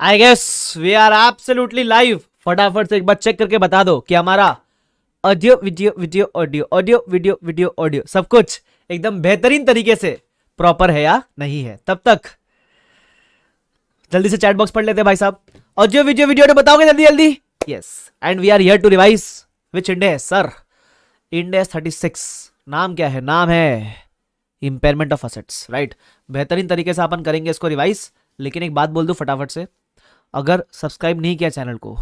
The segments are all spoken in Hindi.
I guess we are absolutely live. फटाफट से एक बार चेक करके बता दो कि हमारा audio video video audio audio video video audio सब कुछ एकदम बेहतरीन तरीके से प्रॉपर है या नहीं है। तब तक जल्दी से चैट बॉक्स पढ़ लेते हैं भाई साहब। ऑडियो वीडियो वीडियो ऑडियो बताओगे जल्दी जल्दी। Yes and we are here to revise which Ind है सर। इंड 36। नाम क्या है? नाम है इंपेयरमेंट ऑफ असेट्स, राइट। बेहतरीन तरीके से अपन करेंगे इसको रिवाइज। लेकिन एक बात बोल दूं फटाफट से, अगर सब्सक्राइब नहीं किया चैनल को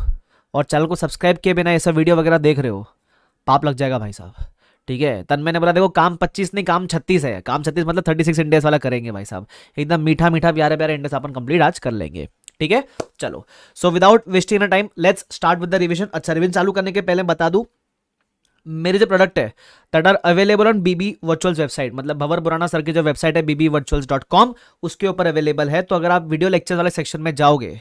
और चैनल को सब्सक्राइब किए बिना ऐसा वीडियो वगैरह देख रहे हो, पाप लग जाएगा भाई साहब। ठीक है, तन मैंने बोला देखो काम 25 नहीं काम 36 है। काम 36 मतलब 36 इंडेस वाला करेंगे भाई साहब। एकदम मीठा मीठा प्यारे प्यारे इंडेस अपन कंप्लीट आज कर लेंगे। ठीक है चलो, so without wasting a time let's start with the revision. अच्छा, रिवीजन चालू करने के पहले बता दूं, मेरे जो प्रोडक्ट है that are available on BB virtuals website, मतलब भंवर बुराना सर की जो वेबसाइट है bbvirtuals.com, उसके ऊपर अवेलेबल है। तो अगर आप वीडियो लेक्चर वाले सेक्शन में जाओगे,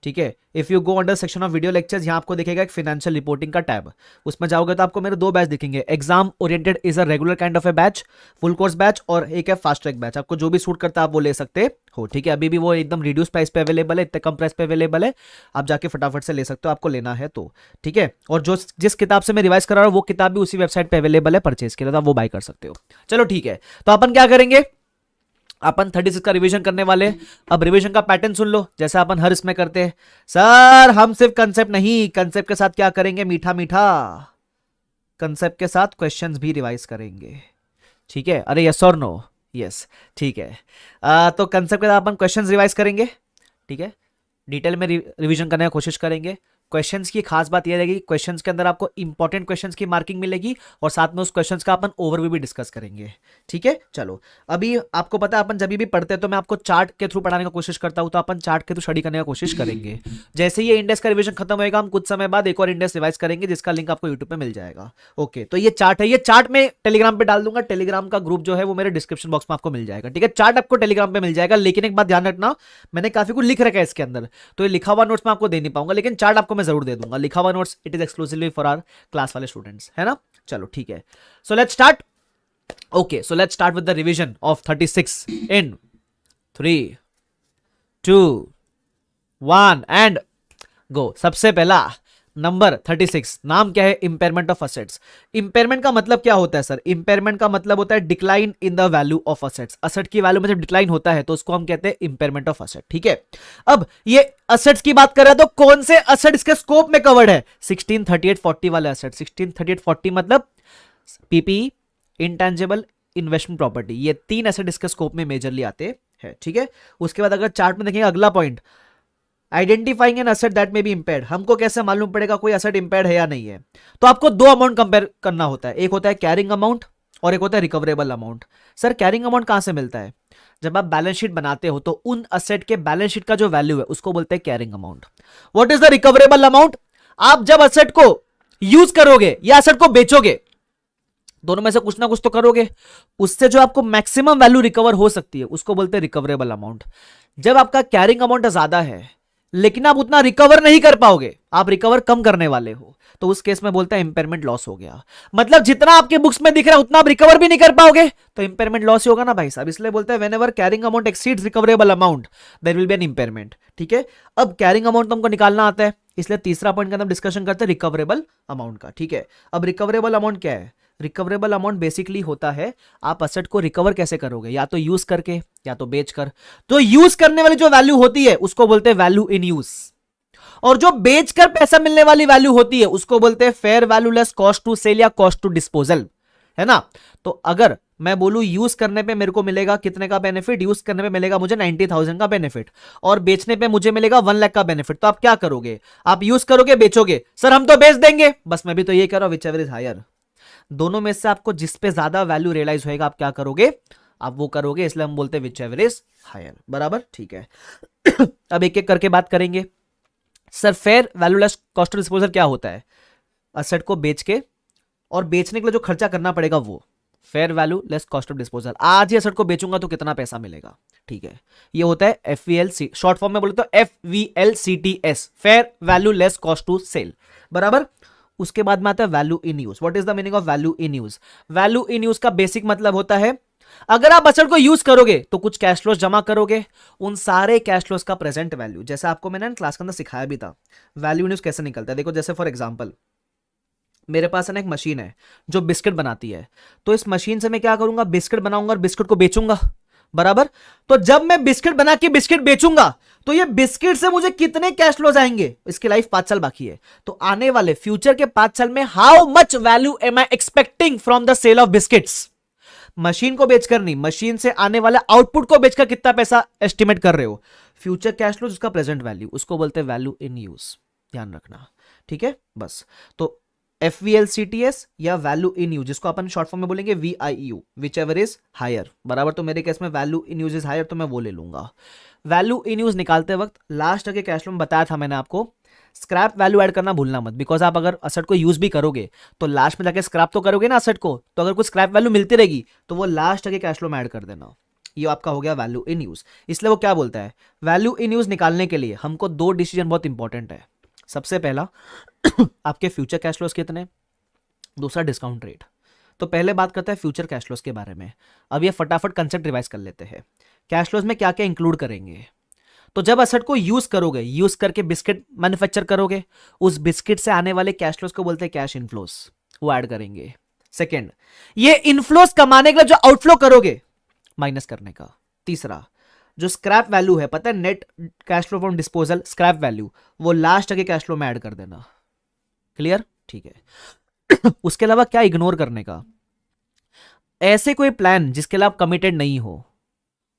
ठीक है, if you go under section of video lectures, यहाँ आपको दिखेगा एक फाइनेंशियल रिपोर्टिंग का टैब। उसमें जाओगे तो आपको मेरे दो बैच दिखेंगे। Exam oriented is a regular kind of A batch, full course batch, और एक है फास्ट ट्रैक बैच। आपको जो भी सूट करता है आप वो ले सकते हो। ठीक है, अभी भी वो एकदम रिड्यूस प्राइस पे अवेलेबल है, इतने कम प्राइस पे अवेलेबल है, आप जाके फटाफट से ले सकते हो, आपको लेना है तो। ठीक है, और जो जिस किताब से मैं रिवाइज कर रहा हूँ वो किताब भी उसी वेबसाइट पे अवेलेबल है परचेज के लिए, तो आप वो बाय कर सकते हो। चलो ठीक है, तो अपन क्या करेंगे, अपन 36 का रिवीजन करने वाले। अब रिवीजन का पैटर्न सुन लो, जैसा अपन हर इसमें करते हैं। सर हम सिर्फ कंसेप्ट नहीं, कंसेप्ट के साथ क्या करेंगे, मीठा मीठा कंसेप्ट के साथ क्वेश्चंस भी रिवाइज करेंगे। ठीक है, अरे यस और नो? यस, ठीक है। तो कंसेप्ट के साथ अपन क्वेश्चंस रिवाइज करेंगे। ठीक है, डिटेल में रिवीजन करने की कोशिश करेंगे। क्वेश्चंस की खास बात यह रहेगी, क्वेश्चंस के अंदर आपको इंपॉर्टेंट क्वेश्चंस की मार्किंग मिलेगी और साथ में उस क्वेश्चंस का अपन ओवरव्यू भी डिस्कस करेंगे। ठीक है चलो, अभी आपको पता है अपन जब भी पढ़ते हैं तो मैं आपको चार्ट के थ्रू पढ़ाने की कोशिश करता हूं, तो अपन चार्ट के थ्रू स्टडी करने की कोशिश करेंगे। जैसे ही ये इंडेक्स का रिवीजन खत्म होगा, हम कुछ समय बाद एक और इंडेक्स रिवाइज करेंगे, जिसका लिंक आपको यूट्यूब पे मिल जाएगा। ओके, तो ये चार्ट है, ये चार्ट मैं टेलीग्राम पे डाल दूंगा। टेलीग्राम का ग्रुप जो है वो मेरे डिस्क्रिप्शन बॉक्स में आपको मिल जाएगा। ठीक है, चार्ट आपको टेलीग्राम पे मिल जाएगा। लेकिन एक बात ध्यान रखना, मैंने काफी कुछ लिख रखा है इसके अंदर, तो ये लिखा हुआ नोट्स मैं आपको दे नहीं पाऊंगा, लेकिन चार्ट आपको मैं जरूर दे दूंगा। लिखा हुआ notes it is exclusively for our class वाले स्टूडेंट्स, है ना। चलो ठीक है, so let's start. Okay, so let's start with the revision of 36 in 3 2 1 and go. सबसे पहला नंबर 36, नाम क्या है, इंपेयरमेंट ऑफ असेट्स। इंपेयरमेंट का मतलब क्या होता है सर? इंपेयरमेंट का मतलब होता है decline in the value of assets. Asset की वैल्यू में जब डिक्लाइन होता है तो उसको हम कहते हैं इंपेयरमेंट ऑफ असेट। ठीक है, अब ये असेट्स की बात कर रहे हैं तो कौन से असेट इसके स्कोप में कवर्ड है? 163840 वाले असेट। 163840 मतलब पीपीई, इंटेंजिबल, इन्वेस्टमेंट प्रॉपर्टी, ये तीन एसेट इसके स्कोप में मेजरली आते हैं। ठीक है, उसके बाद अगर चार्ट में देखेंगे अगला point, identifying an asset that में बी इंपेयर्ड। हमको कैसे मालूम पड़ेगा कोई असेट इंपेयर्ड है या नहीं है? तो आपको दो अमाउंट कंपेयर करना होता है, एक होता है कैरिंग अमाउंट और एक होता है recoverable amount. Sir carrying amount कहां से मिलता है? जब आप बैलेंस शीट बनाते हो तो उन असेट के बैलेंस शीट का जो वैल्यू है उसको बोलते हैं carrying amount. What is the recoverable amount? आप जब असेट को यूज करोगे या असेट को बेचोगे, दोनों में से कुछ ना कुछ तो करोगे, उससे जो आपको मैक्सिमम वैल्यू रिकवर हो सकती है उसको बोलते हैं रिकवरेबल अमाउंट। जब आपका कैरिंग अमाउंट ज्यादा है लेकिन आप उतना रिकवर नहीं कर पाओगे, आप रिकवर कम करने वाले हो, तो उस केस में बोलते हैं इंपेयरमेंट लॉस हो गया। मतलब जितना आपके बुक्स में दिख रहा है उतना आप रिकवर भी नहीं कर पाओगे तो इंपेयरमेंट लॉस ही होगा ना भाई साहब। इसलिए बोलते हैं whenever carrying amount exceeds recoverable amount there will be an impairment. ठीक है, अब कैरिंग अमाउंट तो हमको निकालना आता है, इसलिए तीसरा पॉइंट का हम डिस्कशन करते हैं रिकवरेबल अमाउंट का। ठीक है, अब रिकवरेबल अमाउंट क्या है? रिकवरेबल अमाउंट बेसिकली होता है आप असेट को रिकवर कैसे करोगे, या तो यूज करके या तो बेचकर। तो यूज करने वाली जो वैल्यू होती है उसको बोलते हैं वैल्यू इन यूज, और जो बेचकर पैसा मिलने वाली वैल्यू होती है उसको बोलते हैं fair value less cost to sell या कॉस्ट टू डिस्पोजल, है ना। तो अगर मैं बोलूं यूज करने पे मेरे को मिलेगा कितने का बेनिफिट, यूज करने पे मिलेगा मुझे 90,000 का बेनिफिट और बेचने पे मुझे मिलेगा 1 लाख का बेनिफिट, तो आप क्या करोगे? आप यूज करोगे बेचोगे? सर हम तो बेच देंगे। बस मैं भी तो ये कह रहा हूं, व्हिचएवर इज हायर। दोनों में से आपको जिस पे ज्यादा वैल्यू रियलाइज होएगा आप क्या करोगे? आप वो करोगे, इसलिए हम बोलते हैं व्हिचएवर इज हायर। बराबर, ठीक है। अब एक एक करके बात करेंगे। Sir fair value less cost of disposal क्या होता है? असेट को बेच के और बेचने के लिए जो खर्चा करना पड़ेगा वो fair value less cost of disposal. आज ही असेट को बेचूंगा तो कितना पैसा मिलेगा? ठीक है, ये होता है FVLC, शॉर्ट फॉर्म में बोले तो FVLCTS, fair value less cost to sell. बराबर, उसके बाद में आता है value in use. What is the meaning of value in use? Value in use का बेसिक मतलब होता है अगर आप असेट को यूज करोगे तो कुछ कैश फ्लोस जमा करोगे, उन सारे कैश फ्लोस का प्रेजेंट वैल्यू, जैसे आपको मैंने क्लास के अंदर सिखाया भी था, वैल्यू न्यूज कैसे निकलता है। देखो जैसे फॉर एग्जांपल मेरे पास एक मशीन है जो बिस्किट बनाती है, तो इस मशीन से मैं क्या करूंगा, बिस्किट बनाऊंगा और बिस्किट को बेचूंगा, बराबर। तो जब मैं बिस्किट बना के बिस्किट बेचूंगा तो ये बिस्किट से मुझे कितने कैश फ्लोज आएंगे, इसकी लाइफ 5 साल बाकी है, तो आने वाले फ्यूचर के 5 साल में how much value am I expecting from the sale of biscuits. Machine को बेचकर नहीं, मशीन से आने वाले आउटपुट को बेचकर कितना पैसा एस्टिमेट कर रहे हो, फ्यूचर कैश फ्लोज, उसका प्रेजेंट वैल्यू, उसको बोलते हैं वैल्यू इन यूज, ध्यान रखना, ठीक है। बस तो FVLCTS या वैल्यू इन यूज, जिसको अपन शॉर्ट फॉर्म में बोलेंगे VIU, whichever is higher, बराबर। तो मेरे केस में value in use is higher, तो मैं वो ले लूंगा। वैल्यू इन यूज निकालते वक्त लास्ट के कैश फ्लो में बताया था मैंने आपको, स्क्रैप वैल्यू ऐड करना भूलना मत, बिकॉज आप अगर असेट को यूज भी करोगे तो लास्ट में जाके स्क्रैप तो करोगे ना असेट को, तो अगर कुछ स्क्रैप वैल्यू मिलती रहेगी तो वो लास्ट के कैश फ्लो में ऐड कर देना। ये आपका हो गया वैल्यू इन यूज। इसलिए वो क्या बोलता है, वैल्यू इन यूज निकालने के लिए हमको 2 डिसीजन बहुत इंपॉर्टेंट है। सबसे पहला आपके फ्यूचर कैश फ्लोज कितने, दूसरा डिस्काउंट रेट। तो पहले बात करते हैं फ्यूचर कैश फ्लोज के बारे में। अब ये फटाफट कंसेप्ट रिवाइज कर लेते हैं, कैश फ्लोज में क्या क्या इंक्लूड करेंगे। तो जब असेट को यूज करोगे, यूज करके बिस्किट मैन्युफैक्चर करोगे, उस बिस्किट से आने वाले कैश फ्लोज को बोलते हैं कैश इनफ्लोज, वो ऐड करेंगे। सेकेंड, ये इनफ्लोज कमाने के लिए जो आउटफ्लो करोगे माइनस करने का। तीसरा, जो स्क्रैप वैल्यू है, पता है net cash flow from disposal scrap value, वो लास्ट के कैश फ्लो में ऐड कर देना। क्लियर, ठीक है। उसके अलावा क्या इग्नोर करने का, ऐसे कोई प्लान जिसके लिए आप कमिटेड नहीं हो,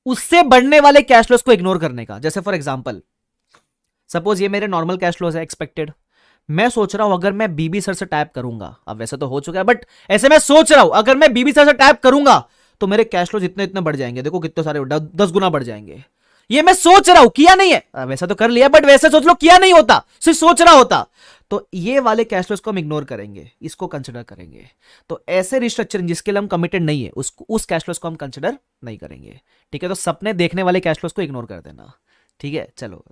उससे बढ़ने वाले कैश फ्लोज को इग्नोर करने का। जैसे फॉर एग्जांपल सपोज ये मेरे नॉर्मल कैश फ्लोज है एक्सपेक्टेड, मैं सोच रहा हूं अगर मैं बीबी सर से टैप करूंगा, अब वैसे तो हो चुका है बट ऐसे मैं सोच रहा हूं अगर मैं बीबी सर से टैप करूंगा तो मेरे कैश फ्लोज इतने इतने बढ़ जाएंगे, देखो कितने सारे 10 गुना बढ़ जाएंगे। ये मैं सोच रहा हूं, किया नहीं है, वैसा तो कर लिया बट वैसे सोच लो, किया नहीं होता, सिर्फ सोच रहा होता। तो ये वाले कैश फ्लोज को हम इग्नोर करेंगे, इसको कंसिडर करेंगे। तो ऐसे रिस्ट्रक्चरिंग जिसके लिए हम कमिटेड नहीं है उस कैश फ्लोज को हम कंसिडर नहीं करेंगे, ठीक है। तो सपने देखने वाले कैश फ्लोज को इग्नोर कर देना, ठीक है। चलो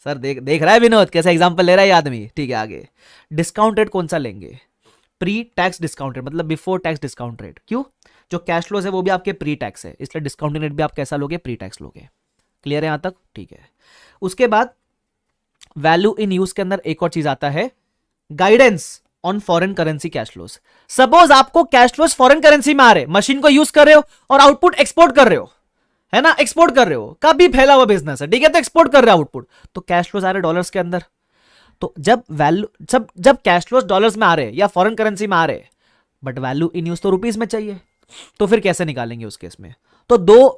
सर देख रहा है विनोद कैसा एग्जांपल ले रहा है आदमी, ठीक है। आगे डिस्काउंट रेट कौन सा लेंगे, प्री टैक्स डिस्काउंट रेट, मतलब बिफोर टैक्स डिस्काउंट रेट। क्यों, जो कैश फ्लोज है वो भी आपके प्री टैक्स है, इसलिए डिस्काउंटिंग रेट भी आप कैसा लोगे, प्री टैक्स लोगे। क्लियर है यहां तक, ठीक है। उसके बाद वैल्यू इन यूज के अंदर एक और चीज आता है, guidance on foreign currency cash flows. Suppose आपको कैश फ्लोज फॉरेन करेंसी में आ रहे, मशीन को यूज कर रहे हो और आउटपुट एक्सपोर्ट कर रहे हो, है ना, एक्सपोर्ट कर रहे हो, काफी फैला हुआ बिजनेस है, ठीक है, तो एक्सपोर्ट कर रहे हो आउटपुट, तो कैश फ्लोज आ रहे डॉलर्स के अंदर। तो जब कैश फ्लोज डॉलर्स में आ रहे या फॉरेन करेंसी में आ रहे, बट वैल्यू इन यूज तो रुपीज में चाहिए, तो फिर कैसे निकालेंगे उस केस में। तो 2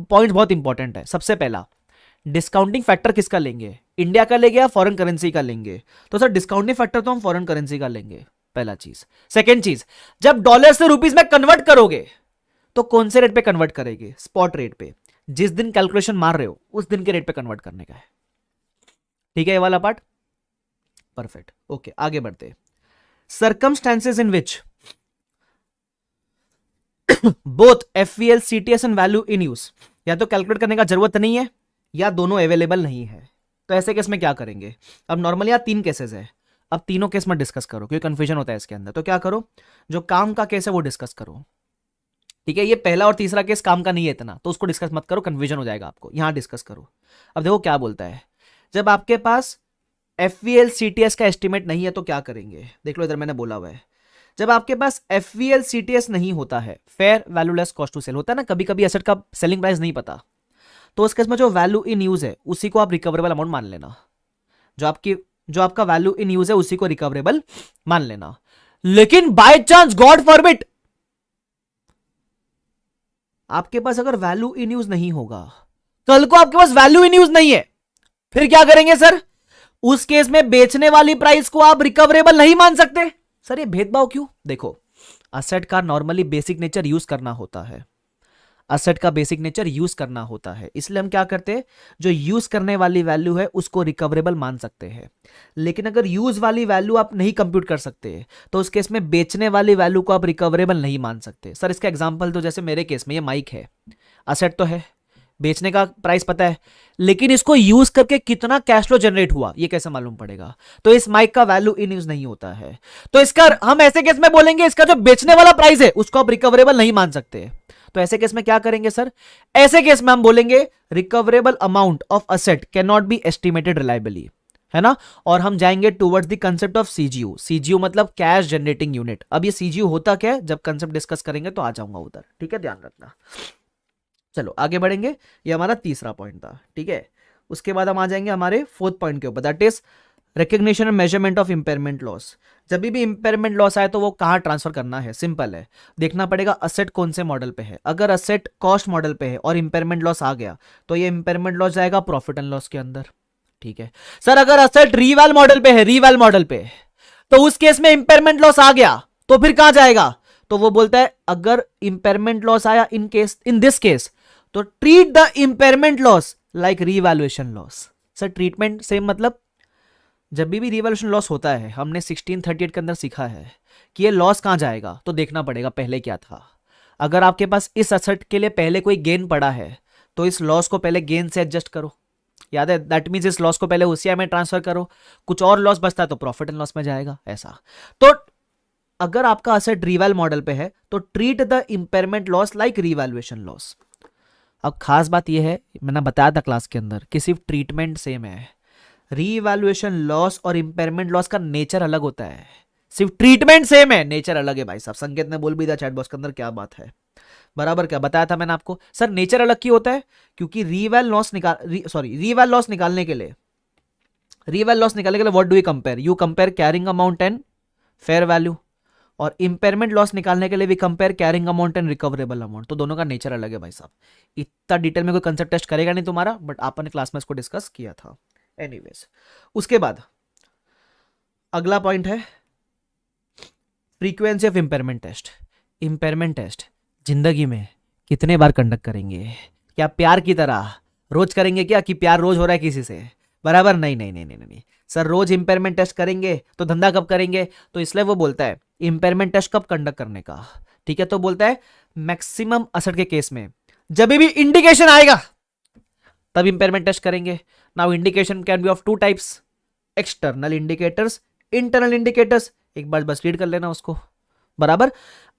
पॉइंट बहुत इंपॉर्टेंट है। सबसे पहला, डिस्काउंटिंग फैक्टर किसका लेंगे, इंडिया का लेंगे या फॉरेन करेंसी का लेंगे। तो सर डिस्काउंटिंग फैक्टर तो हम फॉरेन करेंसी का लेंगे, पहला चीज। सेकेंड चीज, जब डॉलर से रुपीज में कन्वर्ट करोगे तो कौन से रेट पे कन्वर्ट करेंगे, स्पॉट रेट पे, जिस दिन कैलकुलेशन मार रहे हो उस दिन के रेट पे कन्वर्ट करने का है, ठीक है। ये वाला पार्ट परफेक्ट, ओके। आगे बढ़ते, circumstances in which both FVL CTS and value in use, या तो कैलकुलेट करने का जरूरत नहीं है या दोनों अवेलेबल नहीं है, तो ऐसे केस में क्या करेंगे। अब नॉर्मली यहाँ 3 केसेस है, अब तीनों केस में डिस्कस करो क्योंकि कंफ्यूजन होता है इसके अंदर। तो क्या करो, जो काम का केस है वो डिस्कस करो, ठीक है। ये पहला और तीसरा केस काम का नहीं है इतना, तो उसको डिस्कस मत करो, कंफ्यूजन हो जाएगा आपको, यहां डिस्कस करो। अब देखो क्या बोलता है, जब आपके पास FVL CTS का एस्टिमेट नहीं है तो क्या करेंगे, देख लो इधर मैंने बोला हुआ है, जब आपके पास FVL CTS नहीं होता है, fair value less cost to sell होता है ना, कभी कभी एसेट का सेलिंग प्राइस नहीं पता, तो उस केस में जो वैल्यू इन यूज है उसी को आप रिकवरेबल अमाउंट मान लेना, जो आपका वैल्यू इन यूज है उसी को रिकवरेबल मान लेना। लेकिन बाय चांस गॉड फॉरबिड आपके पास अगर वैल्यू इन यूज नहीं होगा, कल को आपके पास वैल्यू इन यूज नहीं है, फिर क्या करेंगे सर, उस केस में बेचने वाली प्राइस को आप रिकवरेबल नहीं मान सकते। सर ये भेदभाव क्यों, देखो असेट का नॉर्मली बेसिक नेचर यूज करना होता है, असेट का बेसिक नेचर यूज करना होता है, इसलिए हम क्या करते हैं, जो यूज करने वाली वैल्यू है उसको रिकवरेबल मान सकते हैं। लेकिन अगर यूज वाली वैल्यू आप नहीं कंप्यूट कर सकते तो उस केस में बेचने वाली वैल्यू को आप रिकवरेबल नहीं मान सकते। सर इसका एग्जांपल तो जैसे मेरे केस में ये माइक है, असेट तो है, बेचने का प्राइस पता है, लेकिन इसको यूज करके कितना कैश फ्लो जनरेट हुआ ये कैसे मालूम पड़ेगा, तो इस माइक का वैल्यू इन यूज नहीं होता है। तो इसका हम ऐसे केस में बोलेंगे इसका जो बेचने वाला प्राइस है उसको आप रिकवरेबल नहीं मान सकते, तो ऐसे केस में क्या करेंगे सर? ऐसे केस में हम बोलेंगे recoverable amount of asset can not B estimated reliably, है ना। और हम जाएंगे towards the concept of CGU. CGU मतलब कैश जनरेटिंग यूनिट। अब ये सीजीयू होता क्या है, जब कंसेप्ट डिस्कस करेंगे तो आ जाऊंगा उधर, ठीक है, ध्यान रखना। चलो आगे बढ़ेंगे, ये हमारा तीसरा पॉइंट था, ठीक है। उसके बाद हम आ जाएंगे हमारे फोर्थ पॉइंट के ऊपर, that is recognition and measurement of impairment loss. जब भी इंपेयरमेंट लॉस आए तो वो कहाँ ट्रांसफर करना है? सिंपल है, देखना पड़ेगा असेट कौन से मॉडल पे है। अगर असेट कॉस्ट मॉडल पे है और इंपेयरमेंट लॉस आ गया तो ये इंपेयरमेंट लॉस जाएगा प्रॉफिट एंड लॉस के अंदर, ठीक है। सर अगर असेट रीवैल मॉडल पे है, रीवैल मॉडल पे, तो उस केस में इंपेयरमेंट लॉस आ गया तो फिर कहां जाएगा? तो वो बोलता है अगर इंपेयरमेंट लॉस आया इन दिस केस तो treat the impairment loss like revaluation loss. Sir treatment same मतलब जब भी रीवैल्यूएशन लॉस होता है, हमने 1638 के अंदर सीखा है कि ये लॉस कहां जाएगा, तो देखना पड़ेगा पहले क्या था। अगर आपके पास इस असेट के लिए पहले कोई गेन पड़ा है तो इस लॉस को पहले गेन से एडजस्ट करो, याद है, दैट मींस इस लॉस को पहले ओसीआई में ट्रांसफर करो, कुछ और लॉस बचता है तो प्रॉफिट एंड लॉस में जाएगा, ऐसा। तो अगर आपका असेट रीवैल मॉडल पे है तो treat the impairment loss like revaluation loss. अब खास बात यह है, मैंने बताया था क्लास के अंदर कि सिर्फ ट्रीटमेंट सेम है, रीवैल्यूएशन लॉस और इंपेयरमेंट लॉस का नेचर अलग होता है। सिर्फ ट्रीटमेंट सेम है, नेचर अलग है भाई साहब। संकेत ने बोल भी दिया चैट बॉक्स के अंदर, क्या बात है, बराबर क्या बताया था मैंने आपको। सर नेचर अलग क्यों होता है? क्योंकि रीवैल लॉस निकालने के लिए what do you compare? You compare carrying amount and fair value, और इंपेयरमेंट लॉस निकालने के लिए भी compare carrying amount and recoverable amount. तो दोनों का नेचर अलग है भाई साहब। इतना डिटेल में कोई कंसेप्ट टेस्ट करेगा नहीं तुम्हारा, बट आपने क्लास में इसको डिस्कस किया था। एनीवेज, उसके बाद अगला पॉइंट है frequency of impairment test. Impairment test जिंदगी में कितने बार कंडक्ट करेंगे? क्या प्यार की तरह रोज करेंगे क्या, कि प्यार रोज हो रहा है किसी से? बराबर नहीं नहीं नहीं नहीं नहीं, नहीं। सर रोज इंपेयरमेंट टेस्ट करेंगे तो धंधा कब करेंगे? तो इसलिए वो बोलता है इंपेयरमेंट टेस्ट कब कंडक्ट करने का, ठीक है। तो बोलता है मैक्सिमम असेट के केस में जब भी इंडिकेशन आएगा तब इंपेयरमेंट टेस्ट करेंगे। Now indication can be of two types, external indicators, internal indicators. एक बार बस रीड कर लेना उसको, बराबर।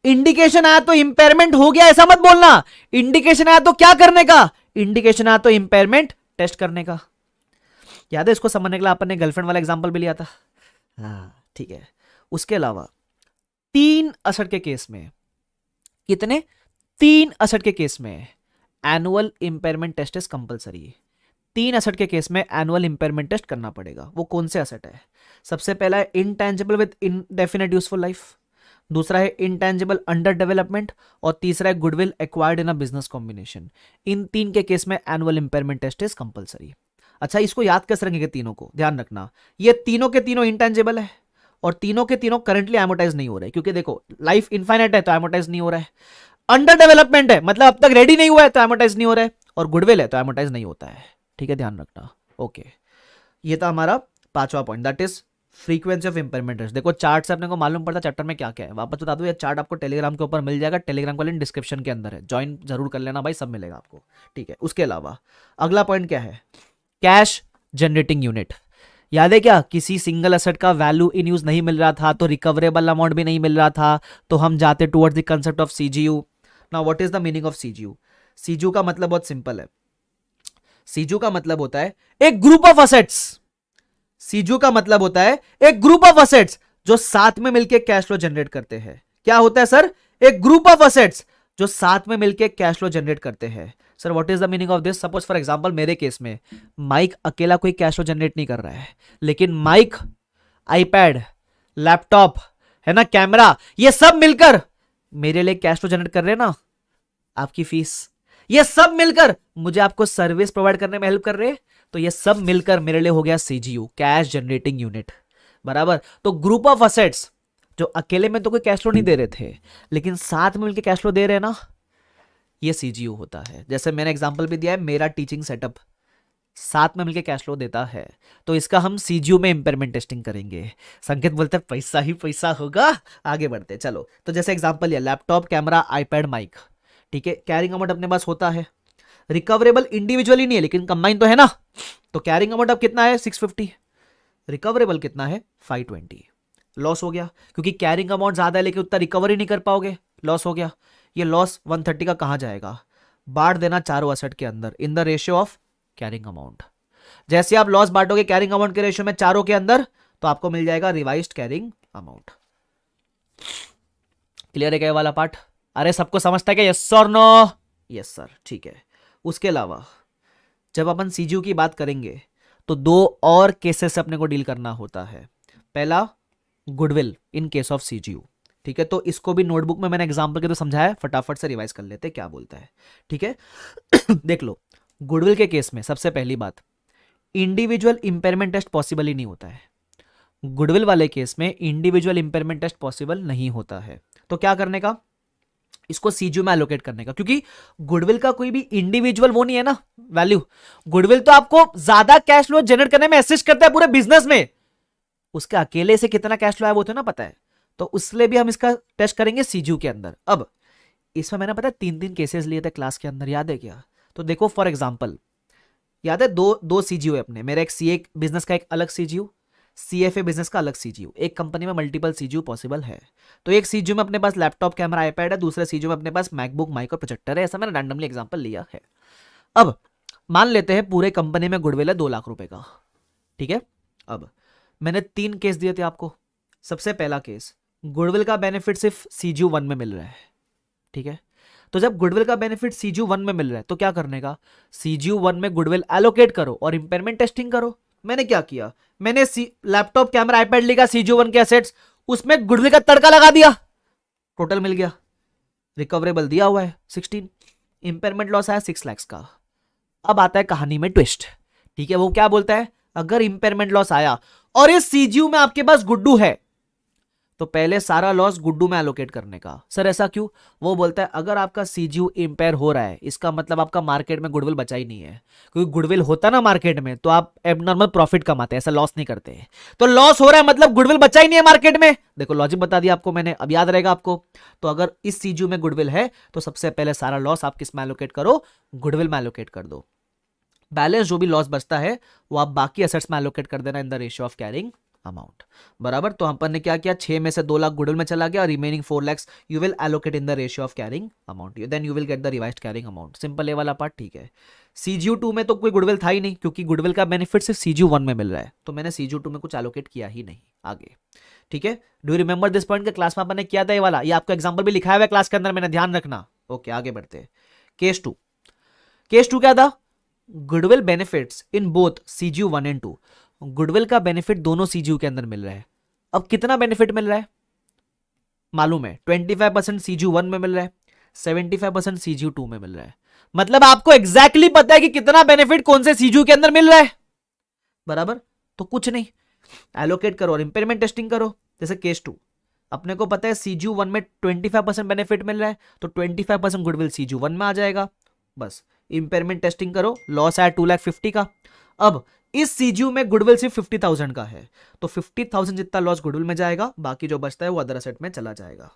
इंडिकेशन आया तो इंपेयरमेंट हो गया ऐसा मत बोलना, इंडिकेशन आया तो क्या करने का? इंडिकेशन आया तो इंपेयरमेंट टेस्ट करने का। याद है, इसको समझने के लिए आपने गर्लफ्रेंड वाला एग्जांपल भी लिया था, हाँ ठीक है। उसके अलावा 3 असेट के केस में, कितने? 3 असेट के केस में annual impairment test is compulsory. 3 asset के केस में एनुअल इंपेयरमेंट टेस्ट करना पड़ेगा। वो कौन से असेट है? सबसे पहला है intangible with indefinite useful life, दूसरा है इंटेंजिबल अंडर डेवलपमेंट, और तीसरा है goodwill acquired in a business combination. इन 3 के केस में annual impairment test is compulsory. अच्छा, इसको याद कैसे रखेंगे? तीनों को ध्यान रखना, ये तीनों के तीनों इंटेंजिबल है और तीनों के तीनों करंटली एमोटाइज नहीं हो रहे, क्योंकि देखो लाइफ इनफाइनाइट है तो एमोटाइज नहीं हो रहा है, अंडर डेवलपमेंट है मतलब अब तक रेडी नहीं हुआ है तो एमोटाइज नहीं हो रहा है, और गुडविल है तो एमोटाइज नहीं होता है, ठीक है, ध्यान रखना। ओके, ये था हमारा 5वां point, that is frequency of impairment test. देखो चार्ट से अपने को मालूम पड़ता चैप्टर में क्या क्या है। वापस बता दूं, ये चार्ट आपको टेलीग्राम के ऊपर मिल जाएगा, टेलीग्राम का लिंक डिस्क्रिप्शन के अंदर है, ज्वाइन जरूर कर लेना भाई, सब मिलेगा आपको, ठीक है। उसके अलावा अगला पॉइंट क्या है? Cash generating unit. याद है क्या, किसी सिंगल असेट का वैल्यू इन यूज नहीं मिल रहा था तो रिकवरेबल अमाउंट भी नहीं मिल रहा था, तो हम जाते towards the concept of CGU. Now what is the meaning of CGU? CGU का मतलब बहुत सिंपल है, सीजीयू का मतलब होता है एक ग्रुप ऑफ असेट्स। सीजीयू का मतलब होता है एक ग्रुप ऑफ असेट्स जो साथ में मिलकर कैश फ्लो जनरेट करते हैं। क्या होता है सर? एक ग्रुप ऑफ असेट्स जो साथ में मिलकर कैश फ्लो जनरेट करते हैं। Sir what is the meaning of this? Suppose for example मेरे केस में माइक अकेला कोई कैश फ्लो जनरेट नहीं कर रहा है, लेकिन माइक, आईपैड, लैपटॉप, है ना, कैमरा, ये सब मिलकर मेरे लिए कैश फ्लो जनरेट कर रहे हैं ना। आपकी फीस, ये सब मिलकर मुझे आपको सर्विस प्रोवाइड करने में हेल्प कर रहे हैं, तो ये सब मिलकर मेरे लिए हो गया सीजीयू, कैश जनरेटिंग यूनिट, बराबर। तो ग्रुप ऑफ असेट्स जो अकेले में तो कोई कैश फ्लो नहीं दे रहे थे लेकिन साथ में मिलकर कैश फ्लो दे रहे हैं ना, ये सीजीयू होता है। जैसे मैंने एग्जांपल भी दिया है, मेरा टीचिंग सेटअप साथ में मिलकर कैश फ्लो देता है, तो इसका हम सीजीयू में इंपेयरमेंट टेस्टिंग करेंगे। संकेत बोलते हैं पैसा ही पैसा होगा। आगे बढ़ते चलो, तो जैसे एग्जांपल लिया लैपटॉप, कैमरा, आईपैड, माइक, ठीक है। कैरिंग अमाउंट अपने पास होता है, रिकवरेबल इंडिविजुअली नहीं है लेकिन कंबाइन तो है ना, तो कैरिंग अमाउंट अब कितना है? 650, रिकवरेबल कितना है? 520। लॉस हो गया क्योंकि कैरिंग अमाउंट ज्यादा है लेकिन उतना रिकवरी नहीं कर पाओगे, लॉस हो गया। ये लॉस 130 का कहां जाएगा, बांट देना चारों असेट के अंदर इन the ratio of carrying amount. जैसे आप लॉस बांटोगे कैरिंग अमाउंट के रेशियो में चारों के अंदर, तो आपको मिल जाएगा रिवाइज्ड कैरिंग अमाउंट। क्लियर है क्या ये वाला पार्ट? अरे सबको समझता है क्या, यस और नो? यस सर, ठीक है। उसके अलावा जब अपन सीजीयू की बात करेंगे तो दो और केसेस से अपने को डील करना होता है। पहला goodwill in case of CGU, ठीक है। तो इसको भी नोटबुक में मैंने एग्जांपल के तो समझाया, फटाफट से रिवाइज कर लेते क्या बोलता है, ठीक है। देख लो, गुडविल के केस में सबसे पहली बात, इंडिविजुअल इंपेयरमेंट टेस्ट पॉसिबल ही नहीं होता है। गुडविल वाले केस में इंडिविजुअल इंपेयरमेंट टेस्ट पॉसिबल नहीं होता है। तो क्या करने का, इसको सीजीयू में एलोकेट करने का, क्योंकि गुडविल का कोई भी इंडिविजुअल वो नहीं है ना वैल्यू। गुडविल तो आपको ज्यादा कैश फ्लो जनरेट करने में असिस्ट करता है पूरे बिजनेस में, उसके अकेले से कितना कैश फ्लो आया वो तो ना पता है। तो उसलिए भी हम इसका टेस्ट करेंगे सीजीयू के अंदर। अब इसमें मैंने पता है 3 केसेस लिए थे क्लास के अंदर, याद है क्या? तो देखो फॉर एग्जांपल, याद है दो सीजीयू है अपने, मेरा एक सीए बिजनेस का एक अलग सीजीयू, सीएफए बिजनेस का अलग सीजीयू। एक कंपनी में मल्टीपल सीजीयू पॉसिबल है। तो एक सीजीयू में अपने पास लैपटॉप कैमरा आईपैड है, दूसरे सीजीयू में अपने पास मैकबुक माइक और प्रोजेक्टर है। ऐसा मैंने रैंडमली एग्जांपल लिया है। अब मान लेते हैं पूरे कंपनी में गुडविल है 2 लाख रुपए का, ठीक है। अब मैंने 3 केस दिए थे आपको। सबसे पहला केस, गुडविल का बेनिफिट सिर्फ सीजीयू 1 में मिल रहा है, ठीक है। तो जब गुडविल का बेनिफिट सीजीयू 1 में मिल रहा है तो क्या करने का, सीजीयू 1 में गुडविल एलोकेट करो और इंपेयरमेंट टेस्टिंग करो। मैंने क्या किया, मैंने लैपटॉप कैमरा आईपैड लेगा सीजीयू 1 के एसेट्स, उसमें गुडविल का तड़का लगा दिया, टोटल मिल गया, रिकवरेबल दिया हुआ है 16, इंपेयरमेंट लॉस आया 6 लाख का। अब आता है कहानी में ट्विस्ट, ठीक है। वो क्या बोलता है, अगर इंपेयरमेंट लॉस आया और इस सीजीयू में आपके पास गुड्डू है तो पहले सारा लॉस गुड्डू में एलोकेट करने का। सर ऐसा क्यों? वो बोलता है अगर आपका सीजीयू इंपेयर हो रहा है इसका मतलब आपका मार्केट में गुडविल बचा ही नहीं है, क्योंकि गुडविल होता ना मार्केट में तो आप एबनॉर्मल प्रॉफिट कमाते हैं, ऐसा लॉस नहीं करते। तो लॉस हो रहा है मतलब गुडविल बचा ही नहीं है मार्केट में। देखो लॉजिक बता दिया आपको मैंने, अब याद रहेगा आपको। तो अगर इस सीजीयू में गुडविल है तो सबसे पहले सारा लॉस आप किस में एलोकेट करो, गुडविल में एलोकेट कर दो। बैलेंस जो भी लॉस बचता है वो आप बाकी एसेट्स में एलोकेट कर देना इन the ratio of carrying amount, बराबर। तो अपन ने क्या किया, 6 में से 2 लाख गुडविल में चला गया और remaining 4 lakh you will allocate in the ratio of carrying amount, then you will get the revised carrying amount. Simple ये वाला पार्ट, ठीक है। सीजीयू 2 में तो कोई गुडविल था ही नहीं, क्योंकि गुडविल का बेनिफिट सिर्फ सीजीयू 1 में मिल रहा है, तो मैंने सीजीयू 2 में कुछ एलोकेट किया ही नहीं आगे, ठीक है। Do you remember this point के क्लास में अपन ने किया था ये वाला, ये आपको एग्जांपल भी लिखा हुआ है क्लास के अंदर, मैंने ध्यान रखना। ओके आगे बढ़ते हैं। केस 2, केस 2 क्या था, goodwill benefits in both CGU 1 and 2। Goodwill का बेनिफिट दोनों सीजीयू के अंदर मिल रहा है। अब कितना बेनिफिट मिल रहा है मालूम है, 25% सीजीयू 1 में मिल रहा है, 75% सीजीयू 2 में मिल रहा है। मतलब आपको एग्जैक्टली पता है कि कितना बेनिफिट कौन से सीजीयू के अंदर मिल रहा है, बराबर। तो कुछ नहीं, एलोकेट करो और इंपेयरमेंट टेस्टिंग करो। जैसे केस 2 अपने को पता है सीजीयू 1 में 25% बेनिफिट मिल रहा है, तो 25% गुडविल सीजीयू 1 में आ जाएगा, बस इंपेयरमेंट टेस्टिंग करो, लॉस आया 2,50,000 का। अब इस सीजीयू में गुडविल सिर्फ 50,000 का है, तो 50,000 जितना लॉस गुडविल में जाएगा, बाकी जो बचता है वो अदर एसेट में चला जाएगा।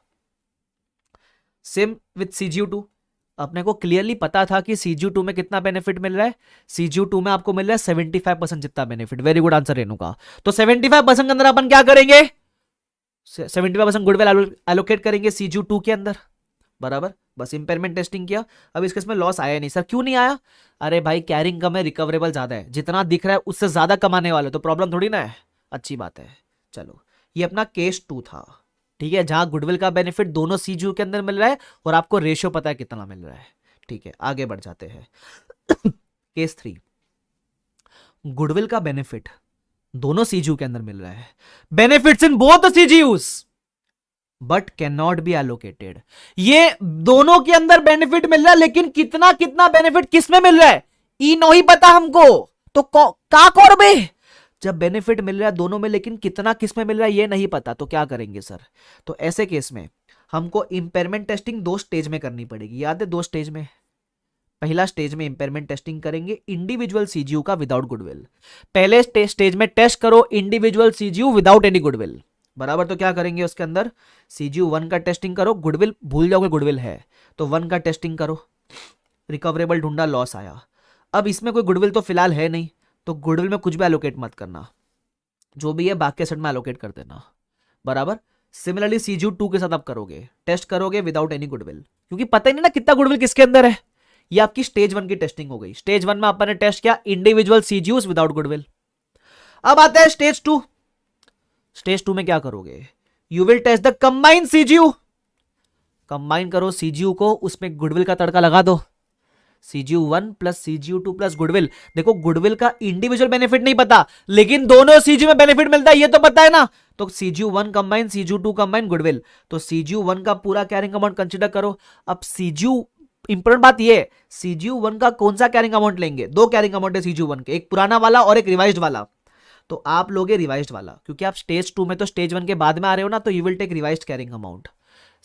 सेम विथ सीजीयू 2, अपने को क्लियरली पता था कि सीजीयू 2 में कितना बेनिफिट मिल रहा है, सीजीयू 2 में आपको मिल रहा है 75% जितना benefit. Very good answer Renu का। तो 75% के अंदर अपन क्या करेंगे, 75% गुडविल एलोकेट करेंगे सीजीयू 2 के अंदर, बराबर। बस इंपेयरमेंट टेस्टिंग किया। अब इसके इसमें लॉस आया नहीं। सर क्यों नहीं आया? अरे भाई कैरिंग कम है, रिकवरेबल ज्यादा है, जितना दिख रहा है उससे ज्यादा कमाने वाले, तो प्रॉब्लम थोड़ी ना है, अच्छी बात है। चलो ये अपना केस 2 था, ठीक है, जहां गुडविल का बेनिफिट दोनों सीजीयू के अंदर मिल रहा है और आपको रेशियो पता है कितना मिल रहा है, ठीक है। आगे बढ़ जाते हैं। केस 3, गुडविल का बेनिफिट दोनों सीजीयू के अंदर मिल रहा है, benefits in both CGUs but can not be allocated. ये दोनों के अंदर बेनिफिट मिल रहा है, लेकिन कितना कितना बेनिफिट किस में मिल रहा है ई नहीं पता हमको, तो का करबे। जब बेनिफिट मिल रहा है दोनों में, लेकिन कितना किस में मिल रहा है ये नहीं पता, तो क्या करेंगे सर? तो ऐसे केस में हमको इंपेयरमेंट टेस्टिंग 2 स्टेज में करनी पड़ेगी, याद है 2 स्टेज में। पहला स्टेज में इंपेयरमेंट टेस्टिंग करेंगे इंडिविजुअल सीजीयू का विदाउट गुडविल। पहले स्टेज में टेस्ट करो individual CGU without any goodwill, बराबर। तो क्या करेंगे उसके अंदर, सीजीयू 1 का टेस्टिंग करो, गुडविल भूल जाओगे गुडविल है तो 1 का टेस्टिंग करो, रिकवरेबल ढूंढा, लॉस आया। अब इसमें कोई गुडविल तो फिलहाल है नहीं, तो गुडविल में कुछ भी एलोकेट मत करना, जो भी है बाकी एसेट में एलोकेट कर देना, बराबर। सिमिलरली सीजीयू 2 के साथ आप करोगे, टेस्ट करोगे विदाउट एनी गुडविल, क्योंकि पता ही नहीं ना कितना गुडविल किसके अंदर है। ये आपकी स्टेज 1 की टेस्टिंग हो गई। स्टेज 1 में अपन ने टेस्ट किया इंडिविजुअल सीजीयूज विदाउट गुडविल। अब आता है स्टेज 2। स्टेज 2 में क्या करोगे, you will test the combined CGU. Combine करो सीजीयू को, उसमें गुडविल का तड़का लगा दो। CGU 1 plus CGU 2 plus goodwill. देखो गुडविल का इंडिविजुअल बेनिफिट नहीं पता, लेकिन दोनों सीजीयू में बेनिफिट मिलता है ये तो पता है ना। तो CGU 1 combine, CGU 2 combine, goodwill. तो सीजीयू 1 का पूरा कैरिंग अमाउंट कंसीडर करो। अब सीजीयू, इंपॉर्टेंट बात ये है, सीजीयू 1 का कौन सा कैरिंग अमाउंट लेंगे, दो कैरिंग अमाउंट है सीजीयू 1 के, एक पुराना वाला और एक रिवाइज्ड वाला। तो आप लोगे रिवाइज्ड वाला, क्योंकि आप स्टेज 2 में तो स्टेज 1 के बाद में आ रहे हो ना, तो you will take revised carrying amount.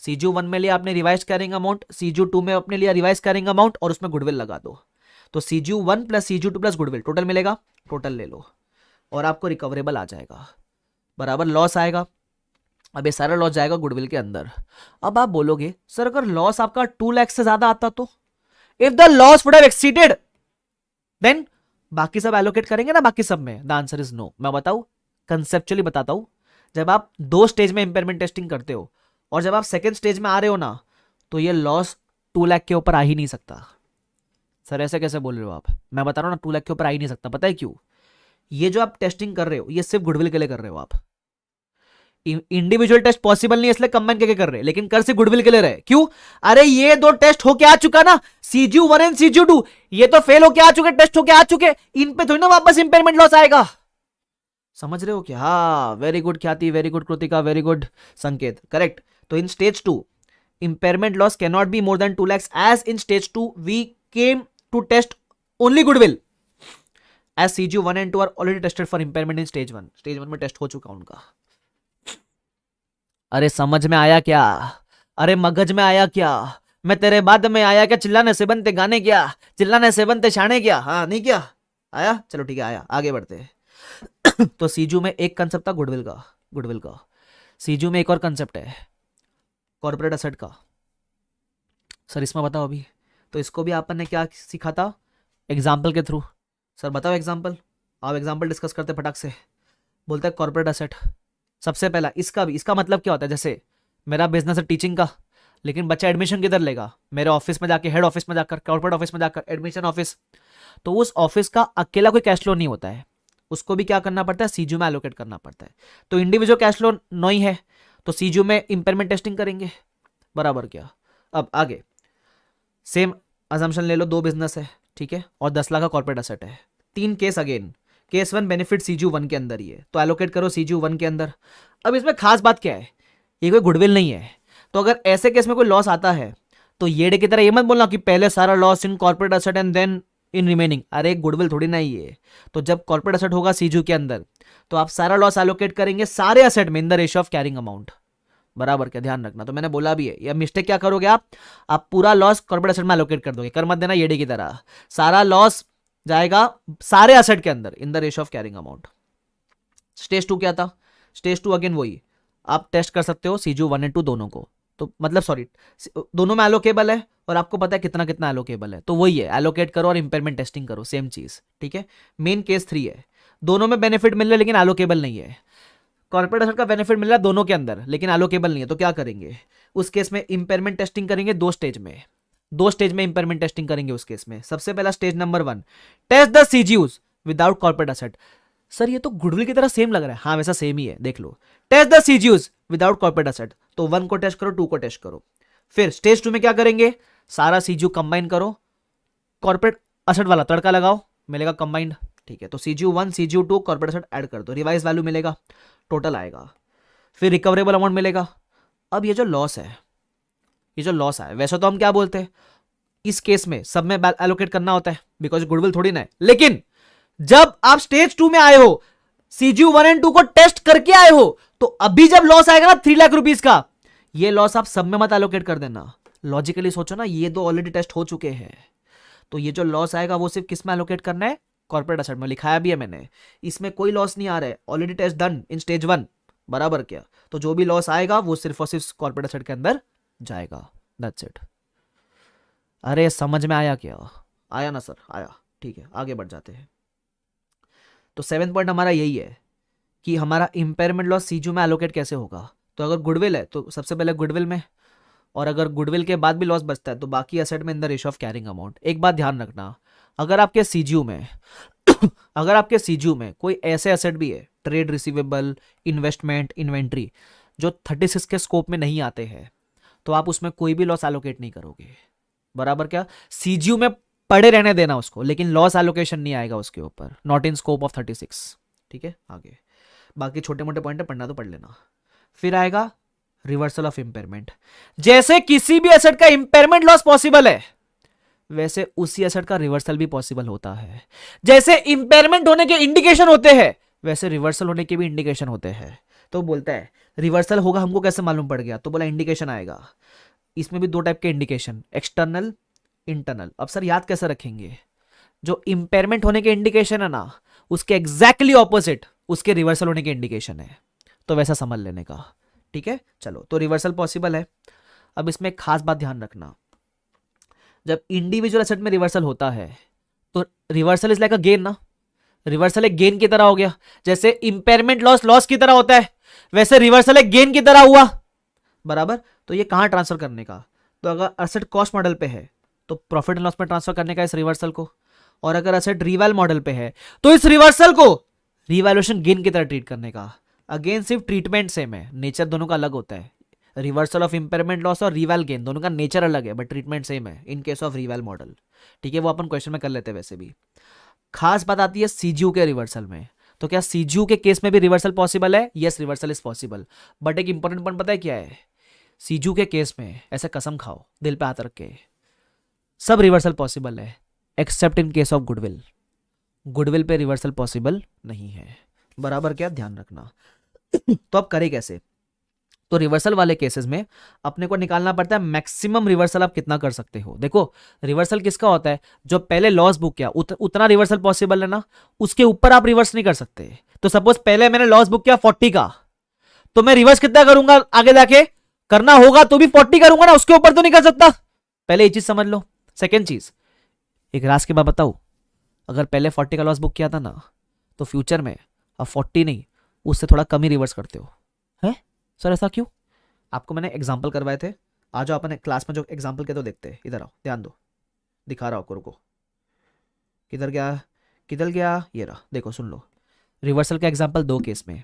CGU 1 में लिया आपने रिवाइज कैरिंग अमाउंट, सीजीयू 2 में आपने लिया रिवाइज कैरिंग अमाउंट और उसमें गुडविल लगा दो। तो CGU 1 plus CGU 2 plus goodwill total मिलेगा, टोटल ले लो और आपको रिकवरेबल आ जाएगा, बराबर लॉस आएगा। अब ये सारा लॉस जाएगा गुडविल के अंदर। अब आप बोलोगे सर अगर लॉस आपका 2 लाख से ज्यादा आता तो, if the loss would have exceeded then बाकी सब एलोकेट करेंगे ना बाकी सब में। The answer is no. मैं बताऊं, कंसेप्चुअली बताता हूं, जब आप 2 स्टेज में इंपेयरमेंट टेस्टिंग करते हो और जब आप सेकेंड स्टेज में आ रहे हो ना, तो ये लॉस 2 लाख के ऊपर आ ही नहीं सकता। सर ऐसे कैसे बोल रहे हो आप, मैं बता रहा हूं ना 2 लाख के ऊपर आ ही नहीं सकता। पता है क्यों, ये जो आप टेस्टिंग कर रहे हो ये सिर्फ गुडविल के लिए कर रहे हो आप। इंडिविजुअल टेस्ट पॉसिबल नहीं है इसलिए कंबाइन करके कर रहे हैं, लेकिन कर सिर्फ गुडविल के लिए रहे। क्यों, अरे ये 2 टेस्ट होके आ चुका ना, सीजीयू 1 एंड सीजीयू 2, ये तो फेल होके आ चुके, टेस्ट होके आ चुके, इन पे थोड़ी ना वापस इंपेयरमेंट लॉस आएगा। समझ रहे हो क्या? हाँ, वेरी गुड ख्याति, very good Kritika, very good संकेत, करेक्ट। तो in stage 2 impairment loss cannot be more than 2 lakhs, as in stage 2 we came to test only goodwill, as CGU 1 and 2 are already tested for impairment in stage 1. stage 1 में टेस्ट हो चुका उनका। अरे समझ में आया क्या, अरे मगज में आया क्या, मैं तेरे बाद में आया क्या, चिल्लाने से बनते गाने क्या, चिल्लाने से बनते शाने क्या, हाँ नहीं क्या आया, चलो ठीक है आया, आगे बढ़ते। तो सीजू में एक कंसेप्ट था गुडविल का। सीजू में एक और कंसेप्ट है कॉर्पोरेट एसेट का। सर इसमें बताओ अभी, तो इसको भी आपन ने क्या सीखा था, एग्जाम्पल के थ्रू। सर बताओ एग्जाम्पल, आप एग्जाम्पल डिस्कस करते फटाक से। बोलते हैं कॉर्पोरेट एसेट, सबसे पहला इसका भी, इसका मतलब क्या होता है, जैसे मेरा बिजनेस है टीचिंग का, लेकिन बच्चा एडमिशन किधर लेगा, मेरे ऑफिस में जाके, हेड ऑफिस में जाकर, कॉर्पोरेट ऑफिस में जाकर, एडमिशन ऑफिस। तो उस ऑफिस का अकेला कोई कैश फ्लो नहीं होता है, उसको भी क्या करना पड़ता है, सीजू में एलोकेट करना पड़ता है। तो इंडिविजुअल कैश फ्लो नहीं है, तो सीजू में इंपेयरमेंट टेस्टिंग करेंगे, बराबर क्या। अब आगे सेम अजम्पशन ले लो, 2 बिजनेस है ठीक है, और 10 लाख का कॉर्पोरेट एसेट है, 3 केस अगेन। केस 1 बेनिफिट सीजू 1 के अंदर ही है, तो एलोकेट करो सीजू 1 के अंदर। अब इसमें खास बात क्या है, ये कोई गुडविल नहीं है, तो अगर ऐसे केस में कोई लॉस आता है तो येडे की तरह ये मत बोलना कि पहले सारा loss in corporate asset and then in remaining. अरे गुडविल थोड़ी ना ही है, तो जब कॉर्पोरेट एसेट होगा सीजू के अंदर, तो आप सारा लॉस एलोकेट करेंगे सारे एसेट में इन the ratio of carrying amount, बराबर क्या, ध्यान रखना। तो मैंने बोला भी है, या मिस्टेक क्या करोगे आप पूरा लॉस कॉर्पोरेट एसेट में एलोकेट कर दोगे, कर मत देना येडे की तरह, सारा लॉस जाएगा सारे एसेट के अंदर इन the ratio of carrying amount. Stage 2 क्या था, स्टेज 2 अगेन वही, आप टेस्ट कर सकते हो सीजू 1 एंड 2 दोनों को, तो मतलब सॉरी दोनों में एलोकेबल है और आपको पता है कितना कितना एलोकेबल है, तो वही है, एलोकेट करो और इंपेयरमेंट टेस्टिंग करो, सेम चीज ठीक है। मेन केस 3 है, दोनों में बेनिफिट मिल रहा है लेकिन एलोकेबल नहीं है, कॉर्पोरेट एसेट का बेनिफिट मिल रहा है दोनों के अंदर लेकिन एलोकेबल नहीं है, तो क्या करेंगे उस केस में, इंपेयरमेंट टेस्टिंग करेंगे 2 स्टेज में, 2 स्टेज में इंपेयरमेंट टेस्टिंग करेंगे उस केस में। सबसे पहला stage number 1, test the CGUs without corporate asset. Sir ये तो गुडविल की तरह सेम लग रहा है, हाँ वैसा सेम ही है, देख लो, test the CGUs without corporate asset, तो 1 को टेस्ट करो, 2 को टेस्ट करो। फिर स्टेज 2 में क्या करेंगे, सारा सीजीयू कंबाइन करो, कॉर्पोरेट एसेट वाला तड़का लगाओ, मिलेगा कंबाइंड ठीक है। तो CGU 1 CGU 2 corporate asset add कर दो, रिवाइज वैल्यू मिलेगा, टोटल आएगा, फिर रिकवरेबल अमाउंट मिलेगा। अब ये जो लॉस है, ये जो लॉस है, वैसे तो हम क्या बोलते हैं, इस केस में सब में एलोकेट करना होता है बिकॉज गुडविल थोड़ी ना है, लेकिन जब आप स्टेज 2 में आए हो, सीजीयू 1 एंड 2 को टेस्ट करके आए हो, तो अभी जब लॉस आएगा ना 3 लाख रुपीस का, ये लॉस आप सब में मत एलोकेट कर देना। लॉजिकली सोचो ना, ये 2 ऑलरेडी टेस्ट हो चुके हैं, तो ये जो लॉस आएगा वो सिर्फ किस में एलोकेट करना है, कॉर्पोरेट एसेट में, लिखाया भी है मैंने, इसमें कोई लॉस नहीं आ रहा है, already test done in stage 1, बराबर क्या। तो जो भी लॉस आएगा वो सिर्फ और सिर्फ कॉर्पोरेट एसेट के अंदर जाएगा, दैट्स इट। अरे समझ में आया क्या, आया ना सर, आया ठीक है, आगे बढ़ जाते हैं। तो 7th पॉइंट हमारा यही है कि हमारा इंपेयरमेंट लॉस सीजू में एलोकेट कैसे होगा। तो अगर गुडविल है तो सबसे पहले गुडविल में, और अगर गुडविल के बाद भी लॉस बचता है तो बाकी एसेट में इन the ratio of carrying amount. एक बात ध्यान रखना, अगर आपके सीजीयू में अगर आपके सीजीयू में कोई ऐसे एसेट भी है, ट्रेड रिसीवेबल, इन्वेस्टमेंट, इन्वेंट्री, जो 36 के स्कोप में नहीं आते हैं, तो आप उसमें कोई भी लॉस एलोकेट नहीं करोगे। बराबर क्या? सीजीयू में पड़े रहने देना उसको, लेकिन लॉस एलोकेशन नहीं आएगा उसके ऊपर, नॉट इन स्कोप ऑफ 36। ठीक है, आगे बाकी छोटे मोटे पॉइंट है, पढ़ना तो पढ़ लेना। फिर आएगा रिवर्सल ऑफ इंपेयरमेंट। जैसे किसी भी एसेट का इंपेयरमेंट लॉस पॉसिबल है, वैसे उसी एसेट का रिवर्सल भी पॉसिबल होता है। जैसे इंपेयरमेंट होने के इंडिकेशन होते हैं, वैसे रिवर्सल होने के भी इंडिकेशन होते हैं। तो बोलता है रिवर्सल होगा, हमको कैसे मालूम पड़ गया? तो बोला इंडिकेशन आएगा। इसमें भी दो टाइप के इंडिकेशन, एक्सटर्नल, इंटरनल। अब सर याद कैसे रखेंगे? जो इंपेयरमेंट होने के इंडिकेशन है ना, उसके एग्जैक्टली ऑपोजिट उसके रिवर्सल होने के इंडिकेशन है। तो वैसा समझ लेने का। ठीक है, चलो, तो रिवर्सल पॉसिबल है। अब इसमें एक खास बात ध्यान रखना, जब इंडिविजुअल एसेट में रिवर्सल होता है तो reversal is like a gain ना, रिवर्सल एक गेन की तरह हो गया। जैसे इंपेयरमेंट लॉस लॉस की तरह होता है, वैसे रिवर्सल एक गेन की तरह हुआ। बराबर? तो ये कहां ट्रांसफर करने का? तो अगर एसेट कॉस्ट मॉडल पे है तो प्रॉफिट एंड लॉस में ट्रांसफर करने का इस रिवर्सल को, और अगर एसेट रिवैल मॉडल पे है तो इस रिवर्सल को रिवैल्यूएशन गेन की तरह ट्रीट करने का। अगेन सिर्फ ट्रीटमेंट सेम है, नेचर दोनों का अलग होता है। रिवर्सल ऑफ इंपेयरमेंट लॉस और रिवैल गेन दोनों का नेचर अलग है, बट ट्रीटमेंट सेम है इन केस ऑफ रिवैल मॉडल। ठीक है, वो अपन क्वेश्चन में कर लेते हैं। वैसे भी खास बात आती है सीजीयू के रिवर्सल में। तो क्या सीजीयू के केस में भी रिवर्सल पॉसिबल है? Yes, reversal is possible. But एक इंपॉर्टेंट पॉइंट पता है क्या है? सीजीयू के केस में ऐसे कसम खाओ, दिल पे हाथ रख के, सब रिवर्सल पॉसिबल है accept in case of goodwill. Goodwill पे रिवर्सल पॉसिबल नहीं है। बराबर क्या? ध्यान रखना। तो अब करें कैसे? तो रिवर्सल वाले केसेस में अपने को निकालना पड़ता है मैक्सिमम रिवर्सल आप कितना कर सकते हो। देखो, रिवर्सल किसका होता है? जो पहले लॉस बुक किया उतना रिवर्सल पॉसिबल है ना, उसके ऊपर आप रिवर्स नहीं कर सकते। तो सपोज पहले मैंने लॉस बुक किया 40 का, तो मैं रिवर्स कितना करूंगा? आगे जाके करना होगा तो भी 40 करूंगा ना, उसके ऊपर तो नहीं कर सकता। पहले ये चीज समझ लो। सेकेंड चीज, एक राज के बाद बताओ, अगर पहले 40 का लॉस बुक किया था ना, तो फ्यूचर में अब 40 नहीं, उससे थोड़ा कम ही रिवर्स करते हो। है सर, ऐसा क्यों? आपको मैंने एग्जाम्पल करवाए थे, आ जाओ अपन क्लास में जो एग्जाम्पल के तो देखते हैं। इधर आओ, ध्यान दो, दिखा रहा हूं आपको, रुको। किधर गया, किधर गया? ये रहा, देखो, सुन लो। रिवर्सल का एग्जाम्पल दो केस में,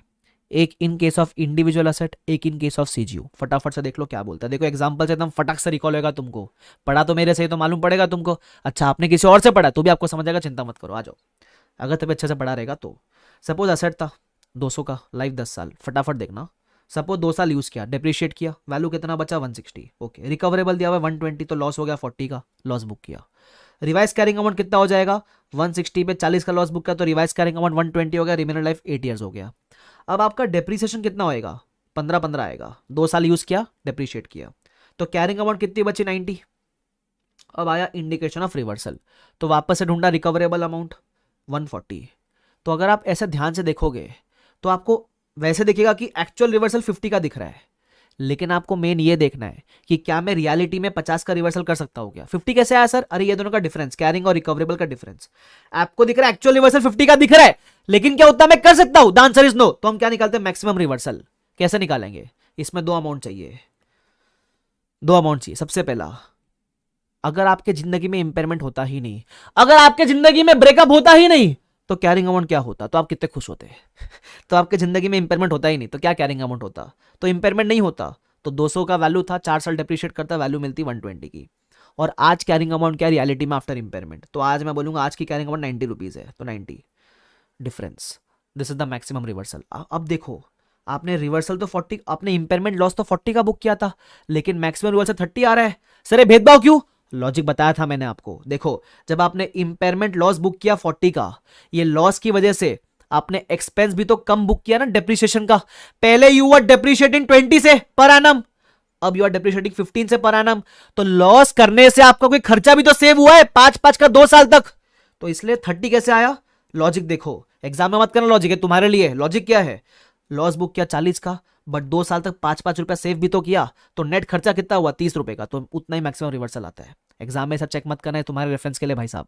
एक in case of individual asset, एक इन केस ऑफ सीजीयू। फटाफट से देख लो क्या बोलता है। देखो एग्जाम्पल से एकदम फटाक से रिकॉल होगा तुमको। पढ़ा तो मेरे से तो मालूम पड़ेगा तुमको। अच्छा, आपने किसी और से पढ़ा तो भी आपको समझ आएगा, चिंता मत करो, आ जाओ। अगर तभी अच्छे से पढ़ा रहेगा तो। सपोज एसेट था 200 का, लाइफ 10 साल। फटाफट देखना, सपोज 2 साल यूज किया, डिप्रिशिएट किया, वैल्यू कितना बचा? 160। ओके, रिकवरेबल दिया हुआ 120, तो लॉस हो गया 40 का, लॉस बुक किया। रिवाइज कैरिंग अमाउंट कितना हो जाएगा? 160 पे 40 का लॉस बुक किया, तो रिवाइज कैरिंग अमाउंट 120 हो गया, रिमेनर लाइफ 8 ईयर्स हो गया। अब आपका डेप्रिसिएशन कितना होएगा? 15 आएगा। 2 साल यूज किया, डेप्रिशिएट किया, तो कैरिंग अमाउंट कितनी बची? 90। अब आया इंडिकेशन ऑफ रिवर्सल, तो वापस से ढूंढा रिकवरेबल अमाउंट 140। तो अगर आप ऐसे ध्यान से देखोगे तो आपको वैसे दिखेगा कि एक्चुअल रिवर्सल 50 का दिख रहा है, लेकिन आपको मेन ये देखना है कि क्या मैं रियलिटी में 50 का रिवर्सल कर सकता हूं क्या? 50 कैसे आया सर? अरे ये दोनों का डिफरेंस, कैरिंग और रिकवरेबल का डिफरेंस आपको दिख रहा है। एक्चुअल रिवर्सल 50 का दिख रहा है, लेकिन क्या उतना मैं कर सकता हूं? The answer is no. तो हम क्या निकालते हैं? Maximum reversal. कैसे निकालेंगे? इसमें 2 अमाउंट चाहिए, 2 अमाउंट चाहिए। सबसे पहला, अगर आपके जिंदगी में इंपेयरमेंट होता ही नहीं, अगर आपके जिंदगी में ब्रेकअप होता ही नहीं, तो कैरिंग अमाउंट क्या होता? तो आप कितने खुश होते। तो आपके जिंदगी में इंपेयरमेंट होता ही नहीं, तो क्या कैरिंग अमाउंट होता? तो इंपेयरमेंट नहीं होता, तो 200 का वैल्यू था, 4 साल डिप्रिशिएट करता, वैल्यू मिलती 120 की। और आज कैरिंग अमाउंट क्या रियलिटी में आफ्टर इंपेयरमेंट? तो आज मैं बोलूंगा आज की कैरिंग अमाउंट 90 रुपीज है, तो 90 difference, this is the maximum reversal. अब देखो, आपने रिवर्सल तो 40, आपने इंपेयरमेंट लॉस तो 40 का बुक किया था, लेकिन मैक्सिमम रिवर्सल 30 आ रहा है। सर ये भेदभाव क्यों? लॉजिक बताया था मैंने आपको। देखो, जब आपने इंपेयरमेंट लॉस बुक किया 40 का, ये लॉस की वजह से आपने एक्सपेंस भी तो कम बुक किया ना डेप्रिसिएशन का। पहले यू आर डेप्रिशिएटिंग 20 से पर एनम, अब यू आर डेप्रिशिएटिंग 15 से पर एनम। तो लॉस करने से आपका कोई खर्चा भी तो सेव हुआ है 5-5 का 2 साल तक। तो इसलिए 30 कैसे आया? लॉजिक देखो, एग्जाम में मत करना, लॉजिक है तुम्हारे लिए। लॉजिक क्या है? लॉस बुक किया 40 का, बट 2 साल तक 5-5 रुपया सेव भी तो किया, तो नेट खर्चा कितना हुआ? 30 रुपए का, तो उतना ही मैक्सिमम रिवर्सल आता है। एग्जाम में सब चेक मत करना है, तुम्हारे रेफरेंस के लिए भाई साहब।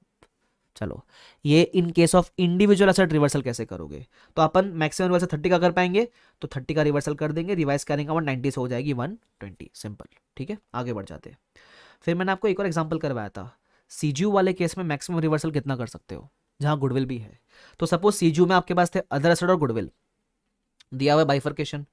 चलो, ये in case of individual asset reversal कैसे करोगे, तो अपन मैक्सिमम रिवर्सल 30 का कर पाएंगे, तो 30 का रिवर्सल कर देंगे, रिवाइज कैरिंग अमाउंट 90 से हो जाएगी 120, सिंपल। ठीक है, आगे बढ़ जाते हैं। फिर मैंने आपको एक और एग्जांपल करवाया था, सीजीयू वाले केस में मैक्सिमम रिवर्सल कितना कर सकते हो, जहां गुडविल भी है। तो सपोज सीजीयू में आपके पास थे अदर एसेट और गुडविल, दिया हुआ बाइफर्केशन,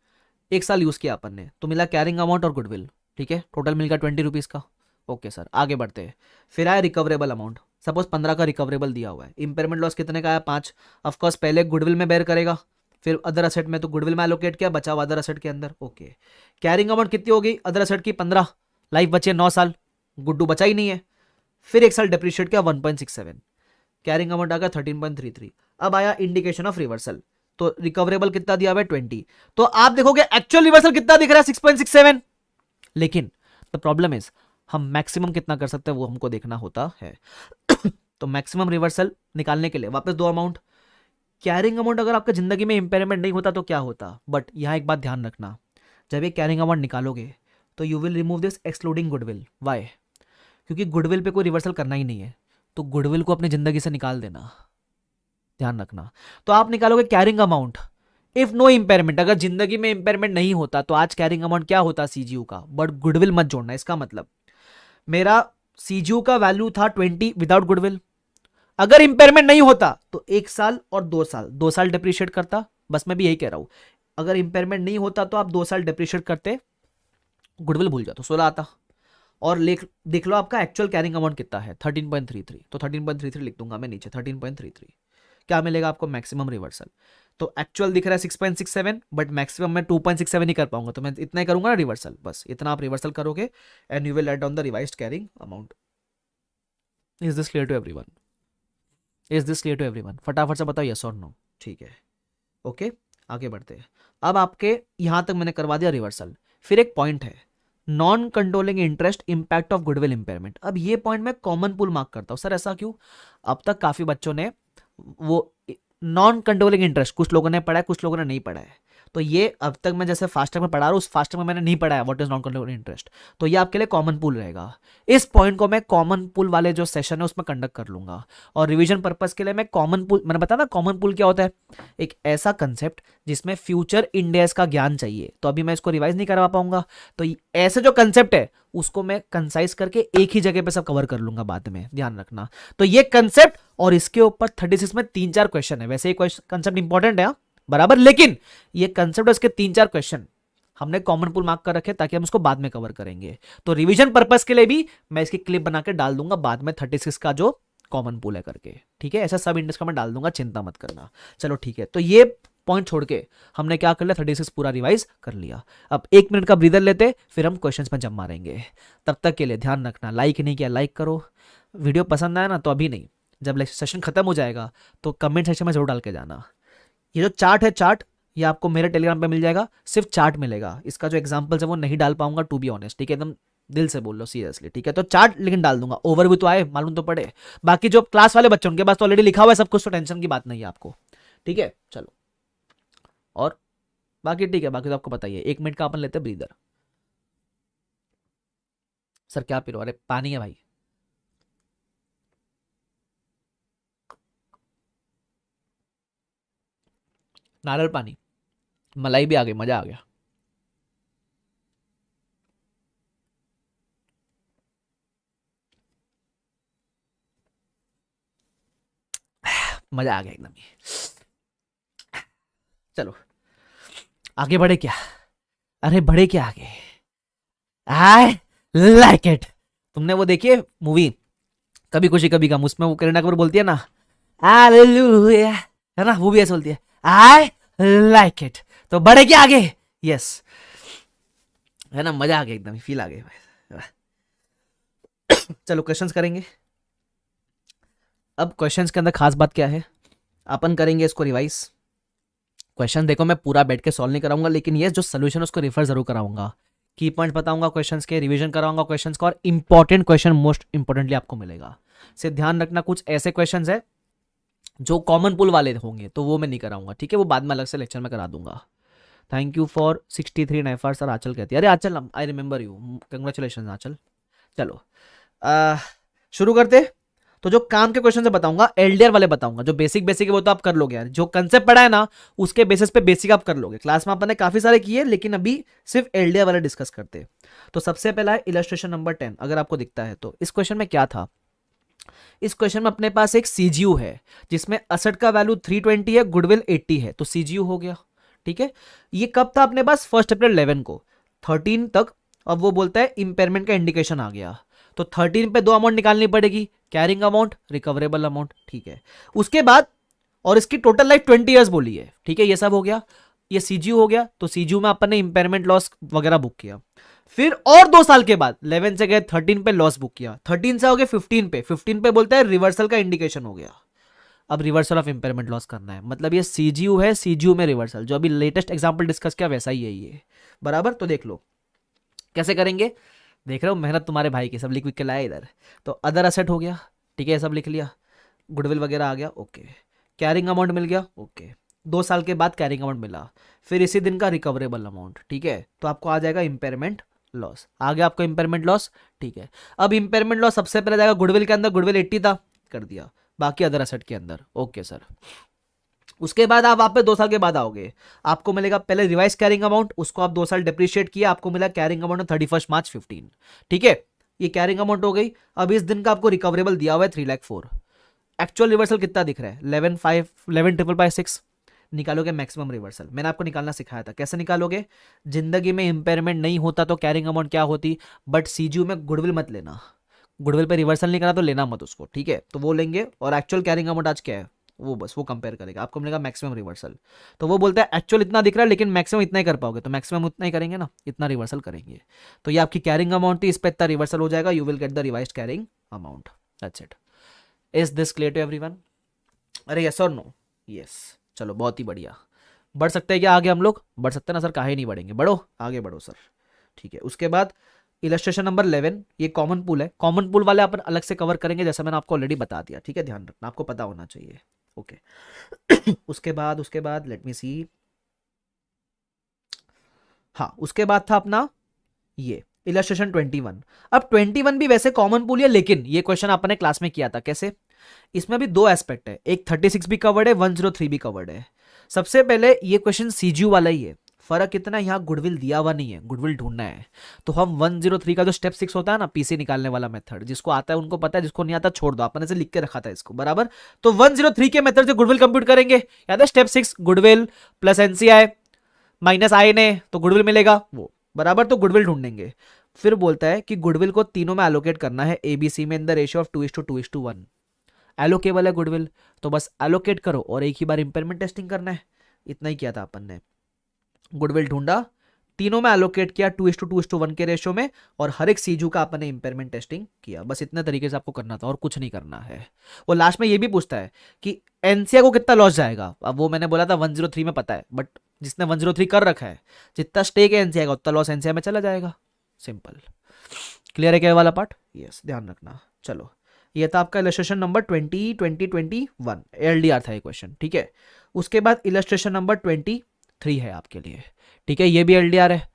1 साल यूज किया अपन ने, तो मिला कैरिंग अमाउंट और गुडविल। ठीक है, टोटल मिल गया 20 रुपीज का। ओके सर, आगे बढ़ते हैं। फिर आया रिकवरेबल अमाउंट, सपोज 15 का रिकवरेबल दिया हुआ है, इंपेयरमेंट लॉस कितने का आया 5, ऑफकोर्स पहले गुडविल में बेयर करेगा, फिर अदर असेट में, तो गुडविल में एलोकेट किया, बचा हुआ अदर असेट के अंदर। ओके, कैरिंग अमाउंट कितनी होगी अदर असेट की 15, लाइफ बचे 9 साल, गुड्डू बचा ही नहीं है, फिर 1 साल डेप्रिशिएट किया 1.67, कैरिंग अमाउंट आ गया 13.33। अब आया इंडिकेशन ऑफ रिवर्सल, तो रिकवरेबल कितना दिया हुआ है 20, तो आप देखोगे एक्चुअल रिवर्सल कितना दिख रहा है 6.67, लेकिन द प्रॉब्लम इज हम मैक्सिमम कितना कर सकते हैं वो हमको देखना होता है। तो मैक्सिमम रिवर्सल निकालने के लिए वापस दो अमाउंट, कैरिंग अमाउंट अगर आपका जिंदगी में इंपेयरमेंट नहीं होता तो क्या होता, बट यहां एक बात ध्यान रखना, जब ये कैरिंग अमाउंट निकालोगे तो you will remove this excluding goodwill. Why? क्योंकि गुडविल पे कोई रिवर्सल करना ही नहीं है, तो गुडविल को अपनी जिंदगी से निकाल देना, ध्यान रखना। तो आप निकालोगे carrying amount if no impairment, अगर जिंदगी में इंपेयरमेंट नहीं होता तो आज कैरिंग अमाउंट क्या होता सीजीयू का, बट गुडविल मत जोड़ना। इसका मतलब मेरा सीजीयू का वैल्यू था 20 विदाउट गुडविल, अगर इंपेयरमेंट नहीं होता तो 1 साल और 2 साल, 2 साल डिप्रिशिएट करता, बस मैं भी यही कह रहा हूं, अगर इंपेयरमेंट नहीं होता तो आप 2 साल डिप्रिशिएट करते, गुडविल भूल जाओ तो 16 आता, और देख लो आपका एक्चुअल कैरिंग अमाउंट कितना है 13.33, तो 13.33 लिख दूंगा मैं नीचे, 13.33 क्या मिलेगा आपको मैक्सिमम रिवर्सल। तो एक्चुअल दिख रहा है 6.67, बट मैक्सिमम मैं 2.67 ही कर पाऊंगा, तो मैं इतना ही करूंगा ना रिवर्सल, बस इतना आप रिवर्सल करोगे and you will write down the revised carrying amount. Is this clear to everyone? Is this clear to everyone? फटाफट से बताओ यस और नो। ठीक है, ओके, आगे बढ़ते हैं। अब आपके यहां तक मैंने करवा दिया रिवर्सल, फिर एक पॉइंट है non controlling interest impact of goodwill impairment. अब ये पॉइंट मैं कॉमन पुल मार्क करता हूं, सर ऐसा क्यों? अब तक काफी बच्चों ने वो नॉन कंट्रोलिंग इंटरेस्ट, कुछ लोगों ने पढ़ा है कुछ लोगों ने नहीं पढ़ा है, तो ये अब तक मैं जैसे फास्ट ट्रैक में पढ़ा रहा हूं उस फास्ट ट्रैक में मैंने नहीं पढ़ा है what is non controlling interest, तो ये आपके लिए कॉमन पुल रहेगा। इस पॉइंट को मैं कॉमन पुल वाले जो सेशन है उसमें कंडक्ट कर लूंगा, और रिवीजन पर्पस के लिए मैं कॉमन पुल, मैंने बताया ना कॉमन पुल क्या होता है, एक ऐसा कंसेप्ट जिसमें फ्यूचर इंडेक्स का ज्ञान चाहिए, तो अभी मैं इसको रिवाइज नहीं करवा पाऊंगा, तो ऐसे जो कंसेप्ट है उसको मैं कंसाइज करके एक ही जगह पे सब कवर कर लूंगा बाद में, ध्यान रखना। तो ये कंसेप्ट और इसके ऊपर 36 में 3-4 क्वेश्चन है, वैसे ये कंसेप्ट इंपॉर्टेंट है बराबर, लेकिन ये कंसेप्ट इसके 3-4 क्वेश्चन हमने कॉमन पुल मार्क कर रखे ताकि हम उसको बाद में कवर करेंगे, तो रिवीजन पर्पस के लिए भी मैं इसकी क्लिप बना के डाल दूंगा बाद में 36 का जो कॉमन पुल है करके। ठीक है, ऐसा सब इंडेक्स का मैं डाल दूंगा, चिंता मत करना। चलो ठीक है, तो ये पॉइंट छोड़ के हमने क्या कर लिया 36 पूरा रिवाइज कर लिया। अब 1 मिनट का ब्रीदर लेते, फिर हम क्वेश्चंस में जम मारेंगे। तब तक के लिए ध्यान रखना, लाइक नहीं किया लाइक करो, वीडियो पसंद आया ना तो अभी नहीं, जब सेशन खत्म हो जाएगा तो कमेंट सेक्शन में जरूर डाल के जाना। ये जो चार्ट है, चार्ट ये आपको मेरे टेलीग्राम पे मिल जाएगा, सिर्फ चार्ट मिलेगा, इसका जो एग्जाम्पल्स है वो नहीं डाल पाऊंगा टू बी ऑनेस्ट, ठीक है, एकदम दिल से बोल लो सीरियसली, ठीक है। तो चार्ट लेकिन डाल दूंगा, ओवरव्यू तो आए, मालूम तो पड़े। बाकी जो क्लास वाले बच्चों उनके पास तो ऑलरेडी लिखा हुआ है सब कुछ, तो टेंशन की बात नहीं है आपको, ठीक है। चलो, और बाकी ठीक है, बाकी तो आपको बताइए। 1 मिनट का अपन लेते ब्रीदर। सर क्या पी रहे हो? अरे पानी है भाई। नारियल पानी, मलाई भी आ गई, मजा आ गया। मजा आ गया एकदम ही। चलो आगे बढ़े क्या? अरे बढ़े क्या आगे? I like it. तुमने वो देखी है मूवी कभी खुशी कभी गम, उसमें वो करीना कपूर बोलती है ना हालेलुया, है ना, वो भी ऐसे बोलती है आई लाइक इट। तो बढ़े क्या आगे? यस, है ना, मजा आ गया एकदम, फील आ गया। चलो क्वेश्चंस करेंगे। अब क्वेश्चंस के अंदर खास बात क्या है, अपन करेंगे इसको रिवाइज। क्वेश्चन देखो मैं पूरा बैठ के सॉल्व नहीं कराऊंगा, लेकिन ये जो सोल्यूशन उसको रिफर जरूर कराऊंगा, की पॉइंट बताऊंगा क्वेश्चंस के, रिवीजन कराऊंगा क्वेश्चंस का, और इंपॉर्टेंट क्वेश्चन मोस्ट इंपॉर्टेंटली आपको मिलेगा। सिर्फ ध्यान रखना कुछ ऐसे क्वेश्चंस है जो कॉमन पुल वाले होंगे तो वो मैं नहीं कराऊंगा, ठीक है, वो बाद में अलग से लेक्चर में करा दूंगा। थैंक यू फॉर 63 नाइफार सर, आंचल कहती है। अरे आंचल, आई रिमेंबर यू, कंग्रेचुलेशन आंचल। चलो शुरू करते। तो जो काम के क्वेश्चन से बताऊंगा एलडीआर वाले बताऊंगा, जो बेसिक बेसिक है वो तो आप कर लोगे यार, जो कंसेप्ट पढ़ा है ना उसके बेसिस पे बेसिक आप कर लोगे। क्लास में आपने काफी सारे किए लेकिन अभी सिर्फ एलडीआर वाले डिस्कस करते हैं। तो सबसे पहला है इलस्ट्रेशन नंबर 10, अगर आपको दिखता है तो इस क्वेश्चन में क्या था। इस क्वेश्चन में अपने पास एक सीजीयू है जिसमें असट का वैल्यू 320 है, गुडविल 80 है, तो सीजीयू हो गया। ठीक है, ये कब था अपने पास 1 अप्रैल 11 को, 13 तक। अब वो बोलता है इंपेयरमेंट का इंडिकेशन आ गया, तो 13 पे दो अमाउंट निकालनी पड़ेगी, कैरिंग अमाउंट, रिकवरेबल अमाउंट। ठीक है, उसके बाद और इसकी टोटल लाइफ 20 ईयर्स बोली है। ठीक है, ये सब हो गया, ये सीजीयू हो गया, तो सीजीयू में अपन ने इंपेयरमेंट लॉस वगैरह बुक किया। फिर और 2 साल के बाद 11 से गए 13 पे लॉस बुक किया, 13 से हो गए 15 पे, 15 पे बोलता है रिवर्सल का इंडिकेशन हो गया। अब रिवर्सल ऑफ इंपेयरमेंट लॉस करना है, मतलब ये सीजीयू है, सीजीयू में रिवर्सल, जो अभी लेटेस्ट एग्जांपल डिस्कस किया वैसा ही है ये, बराबर। तो देख लो कैसे करेंगे, देख रहे हो मेहनत तुम्हारे भाई की, सब लिख लिख के लाया इधर। तो अदर असेट हो गया, ठीक है, सब लिख लिया, गुडविल वगैरह आ गया, ओके, कैरिंग अमाउंट मिल गया, ओके, 2 साल के बाद कैरिंग अमाउंट मिला, फिर इसी दिन का रिकवरेबल अमाउंट। ठीक है, तो आपको आ जाएगा इंपेयरमेंट लॉस, आ गया आपको इंपेयरमेंट लॉस। ठीक है, अब इंपेयरमेंट लॉस सबसे पहले जाएगा गुडविल के अंदर, गुडविल 80 था, कर दिया, बाकी अदर असेट के अंदर, ओके सर। उसके बाद आप वापस 2 साल के बाद आओगे, आपको मिलेगा पहले रिवाइज कैरिंग अमाउंट, उसको आप 2 साल डिप्रिशिएट किया, आपको मिला कैरिंग अमाउंट 31 मार्च 15। ठीक है, ये कैरिंग अमाउंट हो गई। अब इस दिन का आपको रिकवरेबल दिया हुआ है 3,04,000, एक्चुअल रिवर्सल कितना दिख रहा है 11,556, निकालोगे मैक्सिमम रिवर्सल। मैंने आपको निकालना सिखाया था, कैसे निकालोगे। जिंदगी में इंपेयरमेंट नहीं होता तो कैरिंग अमाउंट क्या होती, बट सीजीयू में गुडविल मत लेना, गुडविल पे रिवर्सल नहीं करा तो लेना मत उसको। ठीक है, तो वो लेंगे, और एक्चुअल कैरिंग अमाउंट आज क्या है वो बस वो कंपेयर करेगा, आपको मिलेगा मैक्सिमम रिवर्सल। तो वो बोलता है एक्चुअल इतना दिख रहा है लेकिन मैक्सिमम इतना ही कर पाओगे, तो मैक्सिमम उतना ही करेंगे ना, इतना रिवर्सल करेंगे। तो ये आपकी कैरिंग अमाउंट थी, इस पर इतना रिवर्सल हो जाएगा, you will get the revised carrying amount, that's it. Is this clear to everyone? अरे यस और नो? यस, चलो बहुत ही बढ़िया। बढ़ सकते हैं क्या आगे हम लोग? बढ़ सकते हैं ना सर, काहे नहीं बढ़ेंगे, बढ़ो आगे बढ़ो सर। ठीक है, उसके बाद इलस्ट्रेशन नंबर 11, ये कॉमन पूल है, कॉमन पूल वाले अपन अलग से कवर करेंगे, जैसा मैंने आपको ऑलरेडी बता दिया। ठीक है, ध्यान रखना, आपको पता होना चाहिए, ओके। उसके बाद लेट मी सी, हाँ उसके बाद था अपना ये इलस्ट्रेशन 21। अब 21 भी वैसे कॉमन पूल है, लेकिन ये क्वेश्चन आपने क्लास में किया था, कैसे। इसमें भी 2 एस्पेक्ट है, एक 36 भी कवर्ड है, 103 भी कवर्ड है। सबसे पहले ये क्वेश्चन सीजीयू वाला ही है, फर्क इतना है यहाँ गुडविल दिया हुआ नहीं है, गुडविल ढूंढना है। तो हम 103 का जो स्टेप 6 होता है ना, पीसी निकालने वाला मेथड, जिसको आता है उनको पता है, जिसको नहीं आता छोड़ दो, आपने से लिख के रखा था इसको, बराबर। तो 103 के मेथड से गुडविल कंप्यूट करेंगे, याद है step 6, goodwill plus NCI minus आई ने, तो गुडविल मिलेगा वो, बराबर। तो गुडविल ढूंढेंगे, फिर बोलता है कि गुडविल को तीनों में एलोकेट करना है, एबीसी में इन द रेशियो ऑफ 2:2:1। एलोकेबल है गुडविल, तो बस एलोकेट करो और एक ही बार इंपेयरमेंट टेस्टिंग करना है, इतना ही किया था अपन ने। गुडविल ढूंढा, तीनों में एलोकेट किया 2:2:1 के रेशियो में, और हर एक सीजू का अपन ने इंपेयरमेंट टेस्टिंग किया, बस इतने तरीके से आपको करना था और कुछ नहीं करना है। वो लास्ट में ये भी पूछता है कि एनसीआई को कितना लॉस जाएगा, अब वो मैंने बोला था 103 में पता है, बट जिसने 103 कर रखा है, जितना स्टेक है एनसीआई का उतना लॉस एनसीआई में चला जाएगा, सिंपल। क्लियर है क्या वाला पार्ट? यस, ध्यान रखना। चलो, ये था आपका इलस्ट्रेशन नंबर 21 एलडीआर था ये क्वेश्चन। ठीक है, उसके बाद इलस्ट्रेशन नंबर 23 है आपके लिए। ठीक है, ये भी एलडीआर है।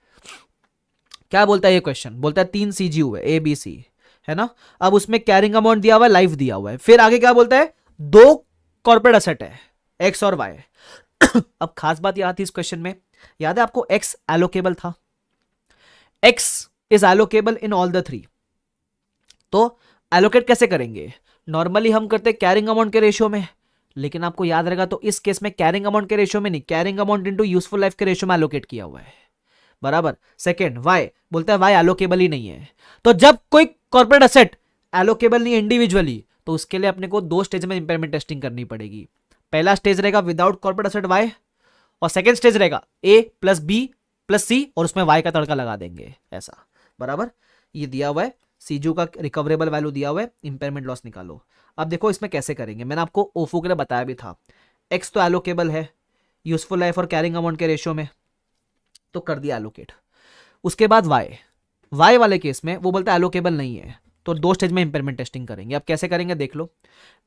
क्या बोलता है ये क्वेश्चन, बोलता है 3 सीजीयू है, ए बी सी है ना। अब उसमें कैरिंग अमाउंट दिया हुआ है, लाइफ दिया हुआ है, फिर आगे क्या बोलता है, 2 कॉर्पोरेट असेट है, एक्स और वाई। अब खास बात यहां थी इस क्वेश्चन में, याद है आपको एक्स एलोकेबल था, x is allocable in all the 3। तो एलोकेट कैसे करेंगे, नॉर्मली हम करते हैं कैरिंग अमाउंट के रेशियो में, लेकिन आपको याद रहेगा तो इस केस में कैरिंग अमाउंट के रेशियो में नहीं, carrying amount into useful life के रेशियो में एलोकेट किया हुआ है, बराबर। सेकंड, वाई बोलता है वाई एलोकेबल ही नहीं है। तो जब कोई कॉर्पोरेट असेट एलोकेबल नहीं है इंडिविजुअली, तो उसके लिए अपने को 2 स्टेज में इंपेयरमेंट टेस्टिंग करनी पड़ेगी। पहला स्टेज रहेगा विदाउट कॉर्पोरेट असेट वाई, और सेकंड स्टेज रहेगा ए प्लस बी प्लस सी, और उसमें वाई का तड़का लगा देंगे, ऐसा, बराबर। ये दिया हुआ है, सीजू का रिकवरेबल वैल्यू दिया हुआ है, इंपेयरमेंट लॉस निकालो। अब देखो इसमें कैसे करेंगे, मैंने आपको ओफो के लिए बताया भी था। एक्स तो एलोकेबल है यूजफुल लाइफ और कैरिंग अमाउंट के रेशियो में, तो कर दिया एलोकेट। उसके बाद वाई वाले केस में वो बोलता है एलोकेबल नहीं है, तो 2 स्टेज में इंपेयरमेंट टेस्टिंग करेंगे। अब कैसे करेंगे देख लो,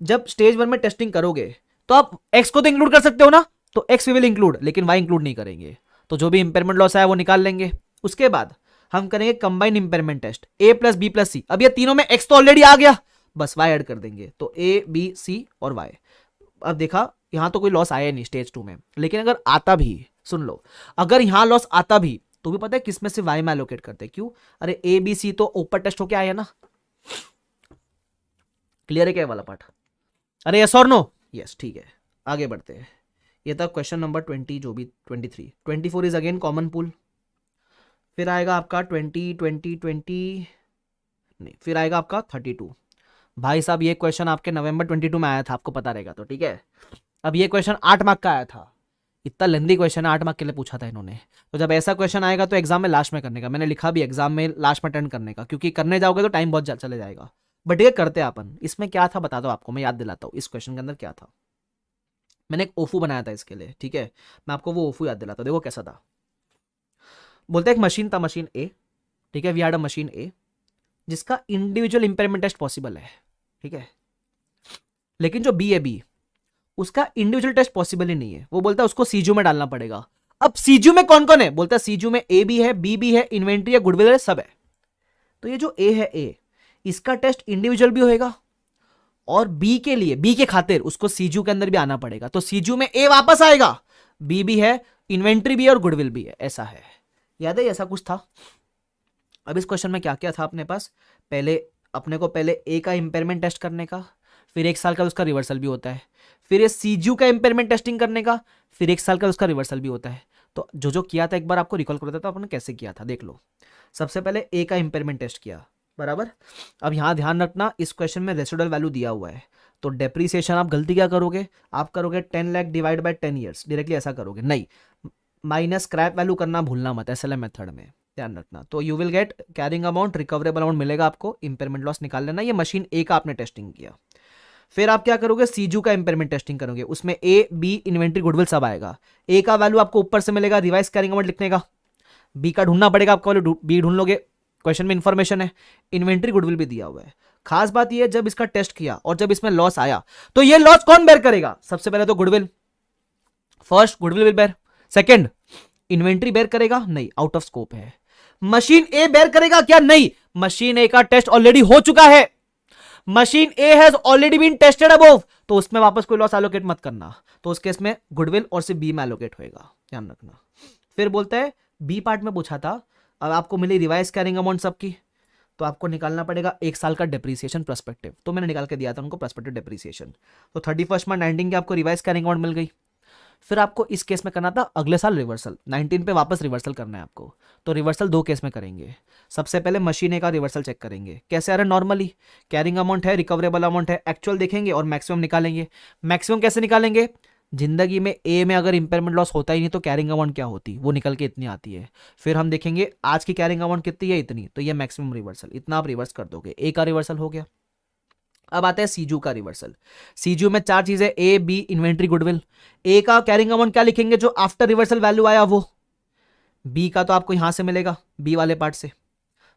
जब स्टेज 1 में टेस्टिंग करोगे तो आप एक्स को तो इंक्लूड कर सकते हो ना, तो एक्स वी विल इंक्लूड, लेकिन वाई इंक्लूड नहीं करेंगे, तो जो भी इंपेयरमेंट लॉस आया वो निकाल लेंगे। उसके बाद हम करेंगे कंबाइन इंपेयरमेंट टेस्ट, ए प्लस बी प्लस सी। अब ये तीनों में एक्स तो ऑलरेडी आ गया, बस y ऐड कर देंगे तो a b c और y। अब देखा यहां तो कोई लॉस आया नहीं स्टेज 2 में, लेकिन अगर आता भी, सुन लो, अगर यहां लॉस आता भी तो भी पता है किस में से y में एलोकेट करते हैं, क्यों? अरे a b c तो ऊपर टेस्ट होके आया ना। क्लियर है क्या वाला पार्ट? अरे यस और नो? यस, ठीक है, आगे बढ़ते हैं। ये था क्वेश्चन नंबर 20, जो भी 23। 24 इज अगेन कॉमन पूल। फिर आएगा आपका 20 नहीं, फिर आएगा आपका 32। भाई साहब ये क्वेश्चन आपके नवंबर 22 में आया था, आपको पता रहेगा तो ठीक है। अब ये क्वेश्चन 8 मार्क का आया था, इतना लेंदी क्वेश्चन है, 8 मार्क के लिए पूछा था इन्होंने। तो जब ऐसा क्वेश्चन आएगा तो एग्जाम में लास्ट में करने का, मैंने लिखा भी एग्जाम में लास्ट में अटेंड करने का, क्योंकि करने जाओगे तो टाइम बहुत चले जाएगा। बट ये करते हैं अपन। इसमें क्या था बता दो आपको, मैं याद दिलाता हूँ इस क्वेश्चन के अंदर क्या था। मैंने एक ओफू बनाया था इसके लिए, ठीक है, मैं आपको वो ओफू याद दिलाता हूँ। देखो कैसा था। बोलते एक मशीन था, मशीन ए, ठीक है, वी हैड अ मशीन ए जिसका इंडिविजुअल इंपेयरमेंट टेस्ट पॉसिबल है, ठीक है, लेकिन जो बी है बी, उसका इंडिविजुअल टेस्ट पॉसिबल ही नहीं है। वो बोलता है उसको सीजू में डालना पड़ेगा। अब सीजू में कौन कौन है? बोलता है सीजू में ए भी है, बी भी है, इन्वेंट्री है, गुडविल है, सब है। तो ये जो ए है ए, इसका टेस्ट इंडिविजुअल भी होएगा और बी के लिए, बी के खातिर उसको सीजू के अंदर भी आना पड़ेगा। तो सीजू में ए वापस आएगा, बी भी है, इन्वेंट्री भी है और गुडविल भी है, ऐसा है। याद है ऐसा कुछ था। अब इस क्वेश्चन में क्या क्या था अपने पास? पहले अपने को पहले ए का इंपेयरमेंट टेस्ट करने का, फिर 1 साल का उसका रिवर्सल भी होता है, फिर ये सीजू का इंपेयरमेंट टेस्टिंग करने का, फिर 1 साल का उसका रिवर्सल भी होता है। तो जो किया था एक बार आपको रिकॉल कर देता हूं, आपने कैसे किया था देख लो। सबसे पहले ए का इंपेयरमेंट टेस्ट किया, बराबर। अब यहां ध्यान रखना इस क्वेश्चन में रेसिडुअल वैल्यू दिया हुआ है, तो डेप्रीसिएशन आप गलती क्या करोगे, आप करोगे 10 lakh divide by 10 years, directly ऐसा करोगे नहीं, माइनस स्क्रैप वैल्यू करना भूलना मत, एसएलएम मेथड में ध्यान रखना। तो you will gate carrying amount, recoverable amount मिलेगा आपको, इंपेयरमेंट लॉस निकाल लेना। ये मशीन ए का आपने टेस्टिंग किया। फिर आप क्या करोगे, सीजू का इंपेयरमेंट टेस्टिंग करोगे, उसमें ए बी इन्वेंट्री गुडविल सब आएगा। ए का वैल्यू आपको ऊपर से मिलेगा, रिवाइज कैरिंग अमाउंट लिखने का, बी का ढूंढना पड़ेगा आपको, वैल्यू बी ढूंढ लोगे, क्वेश्चन में इंफॉर्मेशन है, इन्वेंट्री गुडविल भी दिया हुआ है। खास बात यह है जब इसका टेस्ट किया और जब इसमें लॉस आया तो ये लॉस कौन बेयर करेगा? सबसे पहले तो goodwill, first goodwill will bear, second inventory bear करेगा, नहीं आउट ऑफ स्कोप है। मशीन ए बेयर करेगा क्या? नहीं, मशीन ए का टेस्ट ऑलरेडी हो चुका है, machine A has already been tested above, तो उसमें वापस कोई लॉस एलोकेट मत करना। तो उस केस में गुडविल और सिर्फ बी में एलोकेट होएगा, ध्यान रखना। फिर बोलता है बी पार्ट में पूछा था, अब आपको मिली रिवाइज कैरिंग अमाउंट सबकी, तो आपको निकालना पड़ेगा 1 साल का डेप्रीसिएशन पर्सपेक्टिव, तो मैंने निकाल के दिया था उनको पर्सपेक्टिव डेप्रीसिएशन। तो 31 मार्च 19 की आपको रिवाइज कैरिंग अमाउंट मिल गई। फिर आपको इस केस में करना था अगले साल रिवर्सल, 19 पे वापस रिवर्सल करना है आपको। तो रिवर्सल 2 केस में करेंगे। सबसे पहले मशीन ए का रिवर्सल चेक करेंगे, कैसे आ रहा है नॉर्मली, कैरिंग अमाउंट है, रिकवरेबल अमाउंट है, एक्चुअल देखेंगे और मैक्सिमम निकालेंगे। मैक्सिमम कैसे निकालेंगे? जिंदगी में ए में अगर इंपेयरमेंट लॉस होता ही नहीं तो कैरिंग अमाउंट क्या होती, वो निकल के इतनी आती है। फिर हम देखेंगे आज की कैरिंग अमाउंट कितनी है, इतनी, तो ये मैक्सिमम रिवर्सल, इतना आप रिवर्स कर दोगे। ए का रिवर्सल हो गया। अब आता है सीजू का रिवर्सल। सीजू में 4 चीजें, ए बी इन्वेंट्री गुडविल। ए का कैरिंग अमाउंट क्या लिखेंगे? जो आफ्टर रिवर्सल वैल्यू आया वो। बी का तो आपको यहां से मिलेगा, बी वाले पार्ट से,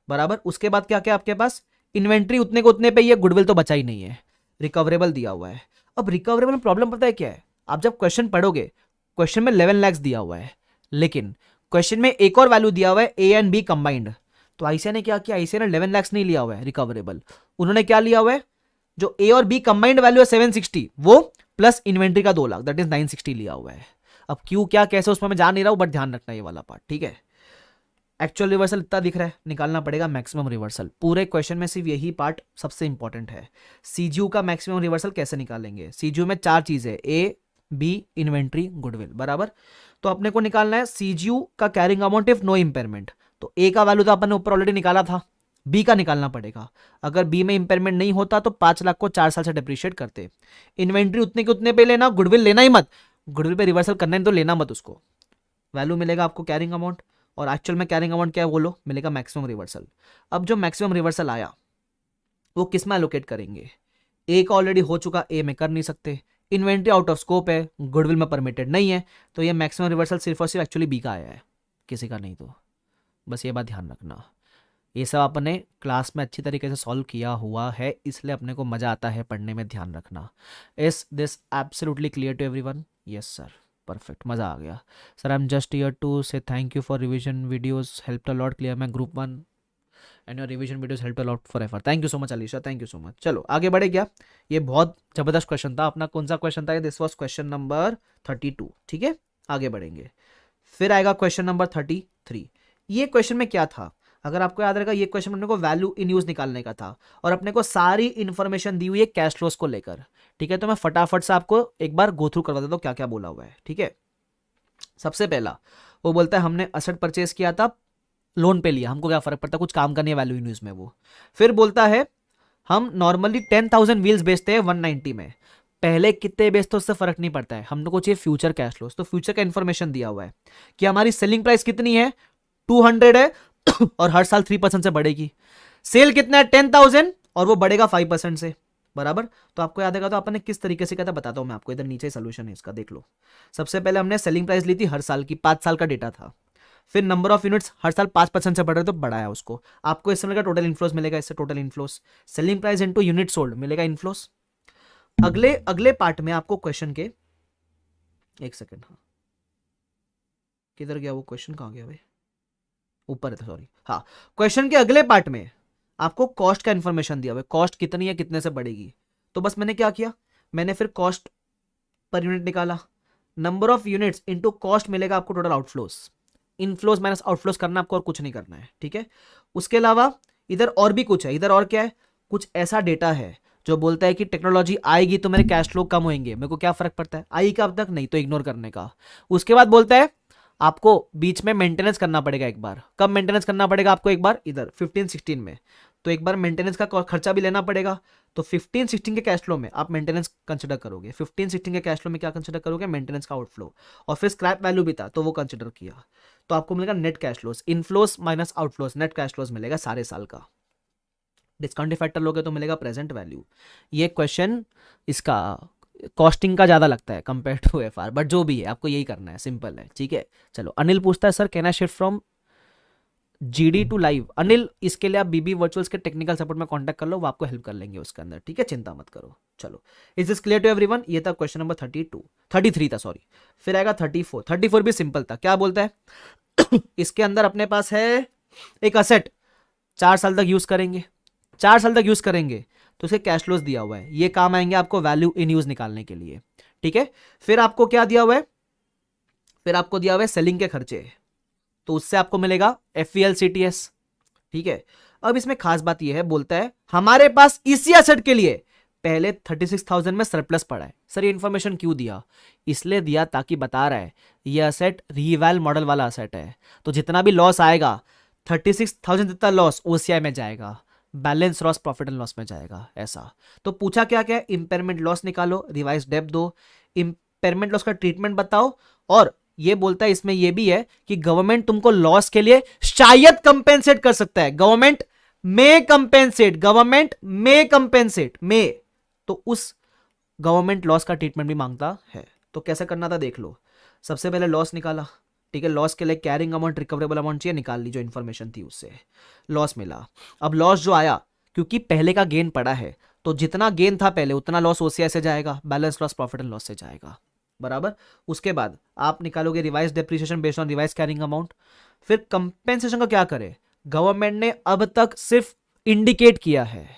बराबर। उसके बाद क्या क्या आपके पास, इन्वेंट्री उतने को उतने पे, ये गुडविल तो बचा ही नहीं है, रिकवरेबल दिया हुआ है। अब रिकवरेबल में प्रॉब्लम पता है क्या है? आप जब क्वेश्चन पढ़ोगे, क्वेश्चन में 11 लाख दिया हुआ है, लेकिन क्वेश्चन में एक और वैल्यू दिया हुआ है ए एंड बी कंबाइंड। तो आईसीआई ने क्या किया, आईसीआई ने 11 लाख नहीं लिया हुआ है रिकवरेबल, उन्होंने क्या लिया हुआ है, जो ए और बी कंबाइंड वैल्यू है 760, वो प्लस इन्वेंट्री का 2 लाख, दैट इज 960 लिया हुआ है। अब क्यों क्या कैसे उसमें मैं जान नहीं रहा हूं, बट ध्यान रखना ये वाला पार्ट, ठीक है। एक्चुअल रिवर्सल इतना दिख रहा है, निकालना पड़ेगा मैक्सिमम रिवर्सल। पूरे क्वेश्चन में सिर्फ यही पार्ट सबसे इंपॉर्टेंट है। सीजू का मैक्सिमम रिवर्सल कैसे निकालेंगे? सीजू में 4 चीजें, ए बी इन्वेंट्री गुडविल, बराबर। तो अपने को निकालना है सीजू का carrying amount if no impairment. तो ए का वैल्यू तो अपन ने ऊपर ऑलरेडी निकाला था, बी का निकालना पड़ेगा। अगर बी में इंपेयरमेंट नहीं होता तो 5 लाख को 4 साल से डिप्रिशिएट करते। इन्वेंट्री उतने के उतने पे लेना, गुडविल लेना ही मत, गुडविल पे रिवर्सल करना है तो लेना मत उसको। वैल्यू मिलेगा आपको कैरिंग अमाउंट, और एक्चुअल में कैरिंग अमाउंट क्या है वो लो, मिलेगा मैक्सिमम रिवर्सल। अब जो मैक्सिमम रिवर्सल आया वो किस में एलोकेट करेंगे? ए का ऑलरेडी हो चुका, ए में कर नहीं सकते, इन्वेंट्री आउट ऑफ स्कोप है, गुडविल में परमिटेड नहीं है, तो ये मैक्सिमम रिवर्सल सिर्फ और सिर्फ एक्चुअली बी का आया है, किसी का नहीं। तो बस ये बात ध्यान रखना। ये सब अपने क्लास में अच्छी तरीके से सॉल्व किया हुआ है, इसलिए अपने को मज़ा आता है पढ़ने में, ध्यान रखना। Is this absolutely clear to everyone? Yes sir, perfect, मज़ा आ गया sir. I am just here to say thank you for revision videos, help a lot, clear मैं group 1 and your revision videos help a lot forever. Thank you so much Alisha, thank you so much. चलो आगे बढ़े क्या, ये बहुत जबरदस्त क्वेश्चन था अपना। कौन सा क्वेश्चन था, दिस वाज क्वेश्चन नंबर 32। ठीक है, आगे बढ़ेंगे। फिर आएगा क्वेश्चन नंबर 33। ये क्वेश्चन में क्या था, अगर आपको याद रहेगा, ये क्वेश्चन अपने को वैल्यू इन यूज निकालने का था और अपने को सारी इंफॉर्मेशन दी हुई है कैश फ्लोस को लेकर। ठीक है, तो मैं फटाफट से आपको एक बार गो थ्रू करवा देता हूं क्या क्या बोला हुआ है। ठीक है, सबसे पहला वो बोलता है हमने असेट परचेज किया था, लोन पे लिया, हमको क्या फर्क पड़ता है, कुछ काम का नहीं है वैल्यू इन यूज में वो। फिर बोलता है हम नॉर्मली 10,000 व्हील्स बेचते हैं 190 में, पहले कितने बेचते उससे फर्क नहीं पड़ता है, हम लोग को चाहिए फ्यूचर कैश फ्लोस। तो फ्यूचर का इंफॉर्मेशन दिया हुआ है कि हमारी सेलिंग प्राइस कितनी है, 200 है और हर साल 3% से बढ़ेगी। सेल कितना है, 10,000 और वो बढ़ेगा 5% से, बराबर। तो आपको याद है तो आपने किस तरीके से किया था बताता हूं मैं आपको, इधर नीचे सोल्यूशन है इसका, देख लो। सबसे पहले हमने सेलिंग प्राइस ली थी हर साल की, 5 साल का डेटा था। फिर नंबर ऑफ यूनिट्स हर साल 5% से बढ़ रहे तो बढ़ाया उसको, आपको इससे मिलेगा टोटल इनफ्लोस मिलेगा, इससे total inflows. Selling price into unit sold मिलेगा इनफ्लोस। अगले अगले पार्ट में आपको क्वेश्चन के, एक सेकंड, हाँ किधर गया वो क्वेश्चन, कहां गया भाई, ऊपर है सॉरी। हाँ, क्वेश्चन के अगले पार्ट में आपको कॉस्ट का इंफॉर्मेशन दिया हुआ है, कॉस्ट कितनी है, कितने से बढ़ेगी। तो बस मैंने क्या किया, मैंने फिर कॉस्ट पर यूनिट निकाला, number of units into cost मिलेगा आपको total outflows, inflows minus outflows करना आपको और कुछ नहीं करना है। ठीक है, उसके अलावा इधर और भी कुछ है, इधर और क्या है, कुछ ऐसा डेटा है जो बोलता है कि टेक्नोलॉजी आएगी तो मेरे कैश फ्लो कम होंगे, मेरे को क्या फर्क पड़ता है, आई का अब तक नहीं तो इग्नोर करने का। उसके बाद बोलता है आपको बीच में मेंटेनेंस करना पड़ेगा एक बार, कब मेंटेनेंस करना पड़ेगा आपको, एक बार इधर 15-16 में, तो एक बार मेंटेनेंस का खर्चा भी लेना पड़ेगा। तो 15-16 के कैश फ्लो में आप मेंटेनेंस कंसिडर करोगे, 15-16 के कैश फ्लो में क्या कंसिडर करोगे, मेंटेनेंस का आउटफ्लो, और फिर स्क्रैप वैल्यू भी था तो वो कंसिडर किया। तो आपको मिलेगा net cash flows, inflows minus outflows, net cash flows मिलेगा सारे साल का। डिस्काउंटिंग फैक्टर लोगे तो मिलेगा प्रेजेंट वैल्यू। ये क्वेश्चन इसका कॉस्टिंग का ज्यादा लगता है कंपेयर टू एफआर, बट जो भी है आपको यही करना है, सिंपल है। ठीक है, चलो अनिल पूछता है sir can I shift from GD to live. Anil, इसके लिए आप बीबी वर्चुअल्स के टेक्निकल सपोर्ट में कांटेक्ट कर लो, वो आपको हेल्प कर लेंगे उसके अंदर। ठीक है, चिंता मत करो। चलो, is this clear to everyone. ये था क्वेश्चन नंबर 33 था सॉरी। फिर आएगा 34 भी सिंपल था। क्या बोलता है इसके अंदर अपने पास है एक असेट, 4 साल तक यूज करेंगे, 4 साल तक यूज करेंगे तो उसके कैश फ्लोज दिया हुआ है, ये काम आएंगे आपको वैल्यू इन यूज निकालने के लिए। ठीक है, फिर आपको क्या दिया हुआ है, फिर आपको दिया हुआ है सेलिंग के खर्चे, तो उससे आपको मिलेगा FVLCTS। ठीक है, अब इसमें खास बात यह है, बोलता है हमारे पास इसी एसेट के लिए पहले 36,000 में सरप्लस पड़ा है। सर ये इंफॉर्मेशन क्यों दिया, इसलिए दिया ताकि बता रहा है ये एसेट रीवैल मॉडल वाला एसेट है, तो जितना भी लॉस आएगा 36,000 जितना लॉस OCI में जाएगा, balance loss profit and loss में जाएगा ऐसा। तो पूछा क्या क्या, इंपेयरमेंट लॉस निकालो, रिवाइज डेप्थ दो, इंपेयरमेंट लॉस का ट्रीटमेंट बताओ, और ये बोलता है इसमें ये भी है कि गवर्नमेंट तुमको लॉस के लिए शायद कंपेंसेट कर सकता है, गवर्नमेंट में कंपेंसेट, गवर्नमेंट में कंपेंसेट में, तो उस गवर्नमेंट लॉस का ट्रीटमेंट भी मांगता है। तो कैसे करना था देख लो, सबसे पहले लॉस निकाला। ठीक है, लॉस के लिए कैरिंग अमाउंट रिकवरेबल अमाउंट चाहिए, निकाल ली जो इन्फॉर्मेशन थी उससे लॉस मिला। अब लॉस जो आया, क्योंकि पहले का गेन पड़ा है तो जितना गेन था पहले उतना लॉस OCI से जाएगा, balance loss profit and loss से जाएगा, बराबर। उसके बाद आप निकालोगे revise depreciation based on revise carrying amount. फिर कंपेंसेशन का क्या करे, गवर्नमेंट ने अब तक सिर्फ इंडिकेट किया है,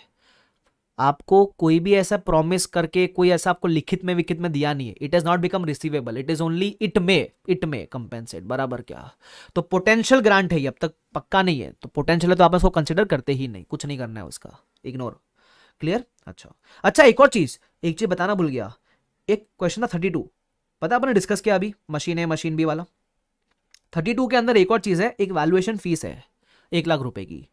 आपको कोई भी ऐसा प्रॉमिस करके कोई ऐसा आपको लिखित में विखित में दिया नहीं है, it has not become receivable, it is only it may compensate, बराबर क्या। तो पोटेंशियल ग्रांट है ये, अब तक पक्का नहीं है, तो पोटेंशियल है तो आप उसको कंसिडर करते ही नहीं, कुछ नहीं करना है उसका, इग्नोर। क्लियर। अच्छा एक और चीज, एक चीज बताना भूल गया, एक क्वेश्चन था 32, पता आपने डिस्कस किया अभी, मशीन ए मशीन बी वाला। 32 के अंदर एक और चीज है, एक वैल्यूएशन फीस है 1 लाख रुपए की।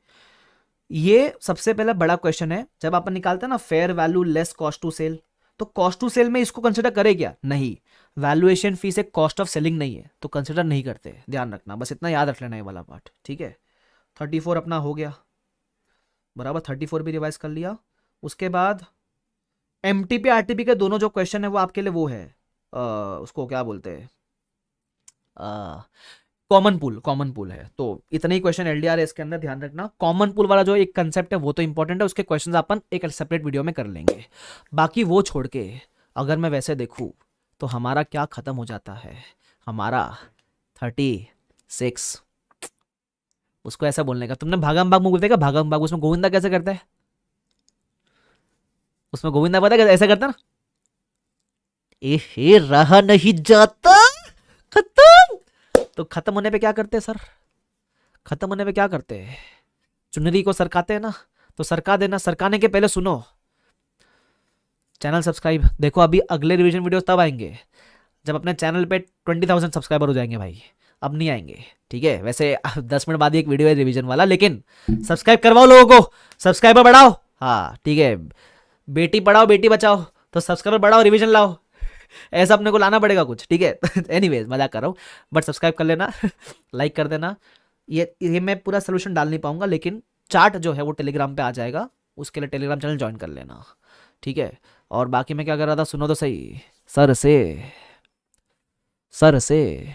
ये सबसे पहला बड़ा क्वेश्चन है, जब अपन निकालते हैं ना fair value less cost to sell, तो कॉस्ट टू सेल में इसको कंसिडर करे क्या, नहीं, वैल्यूएशन फीस एक कॉस्ट ऑफ सेलिंग नहीं है तो कंसिडर नहीं करते, ध्यान रखना, बस इतना याद रख लेना ये वाला पार्ट। ठीक है, 34 अपना हो गया, बराबर, 34 भी रिवाइज कर लिया। उसके बाद MTP RTP के दोनों जो क्वेश्चन है वो आपके लिए वो है, उसको क्या बोलते हैं, कॉमन पूल है। तो इतने ही क्वेश्चन LDR है इसके अंदर, ध्यान रखना। कॉमन पूल वाला जो एक कंसेप्ट है वो तो इंपॉर्टेंट है, उसके क्वेश्चंस अपन एक सेपरेट वीडियो में कर लेंगे। बाकी वो छोड़ के अगर मैं वैसे देखूं तो हमारा क्या खत्म हो जाता है, हमारा 36 उसको ऐसा बोलने का। तुमने भागम भाग मूवी देखा, भागम भाग, उसमें गोविंदा कैसे करता है, उसमें गोविंदा पता है कैसे ऐसा करता है ना, ए रहा नहीं जाता, खत्म। तो खत्म होने पे क्या करते हैं सर, खत्म होने पे क्या करते हैं, चुनरी को सरकाते हैं ना, तो सरका देना, सरकाने के पहले सुनो, चैनल सब्सक्राइब। देखो अभी अगले रिवीजन वीडियोस तब आएंगे जब अपने चैनल पे 20,000 सब्सक्राइबर हो जाएंगे भाई, अब नहीं आएंगे, ठीक है। वैसे 10 मिनट बाद ही एक वीडियो है रिवीजन वाला, लेकिन सब्सक्राइब करवाओ लोगों को, सब्सक्राइबर बढ़ाओ, हाँ ठीक है, बेटी पढ़ाओ बेटी बचाओ, तो सब्सक्राइबर बढ़ाओ रिवीजन लाओ, ऐसा अपने को लाना पड़ेगा कुछ, ठीक है। एनीवेज मजाक कर रहा हूँ, बट सब्सक्राइब कर लेना, लाइक कर देना। ये मैं पूरा सोल्यूशन डाल नहीं पाऊंगा, लेकिन चार्ट जो है वो टेलीग्राम पे आ जाएगा, उसके लिए टेलीग्राम चैनल ज्वाइन कर लेना, ठीक है। और बाकी मैं क्या कर रहा था सुनो तो सही। सर से सर से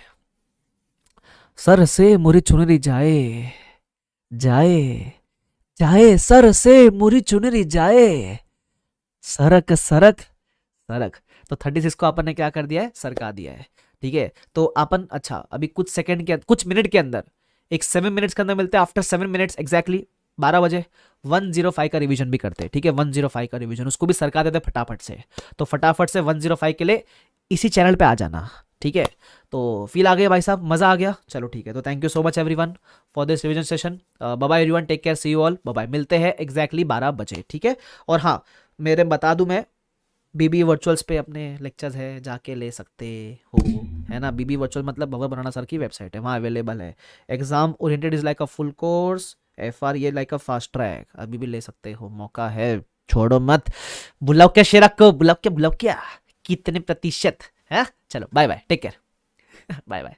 सर से मुरी चुनरी जाए, जाए जाए, सर से मुरी चुनरी जाए, सरक सरक सरक। तो 36 को अपन ने क्या कर दिया है, सरका दिया है, ठीक है। तो अपन अच्छा अभी कुछ सेकंड के, कुछ मिनट के अंदर, एक 7 मिनट्स के अंदर मिलते हैं, आफ्टर 7 मिनट्स एग्जैक्टली 12 बजे 105 का रिवीजन भी करते हैं, ठीक है। 105 का रिवीजन उसको भी सरका देते हैं फटाफट से। तो फटाफट से 105 के लिए इसी चैनल पे आ जाना, ठीक है। तो फील आ गया भाई साहब, मजा आ गया, चलो ठीक है। तो thank you so much everyone for this revision session. Bye bye everyone, take care, see you all, bye bye, मिलते हैं एग्जैक्टली 12 बजे, ठीक है। और हाँ मेरे बता दूं, मैं बीबी वर्चुअल्स पे अपने लेक्चर्स है, जाके ले सकते हो, है ना। बीबी वर्चुअल मतलब भगवत बनाना सर की वेबसाइट है, वहाँ अवेलेबल है। Exam oriented is like a full course, FR ये लाइक अ फास्ट ट्रैक, अभी भी ले सकते हो, मौका है, छोड़ो मत। बुलाओ क्या शेरा को, बुलाओ क्या, बुलाओ क्या, कितने प्रतिशत है। चलो bye bye, take care, bye bye.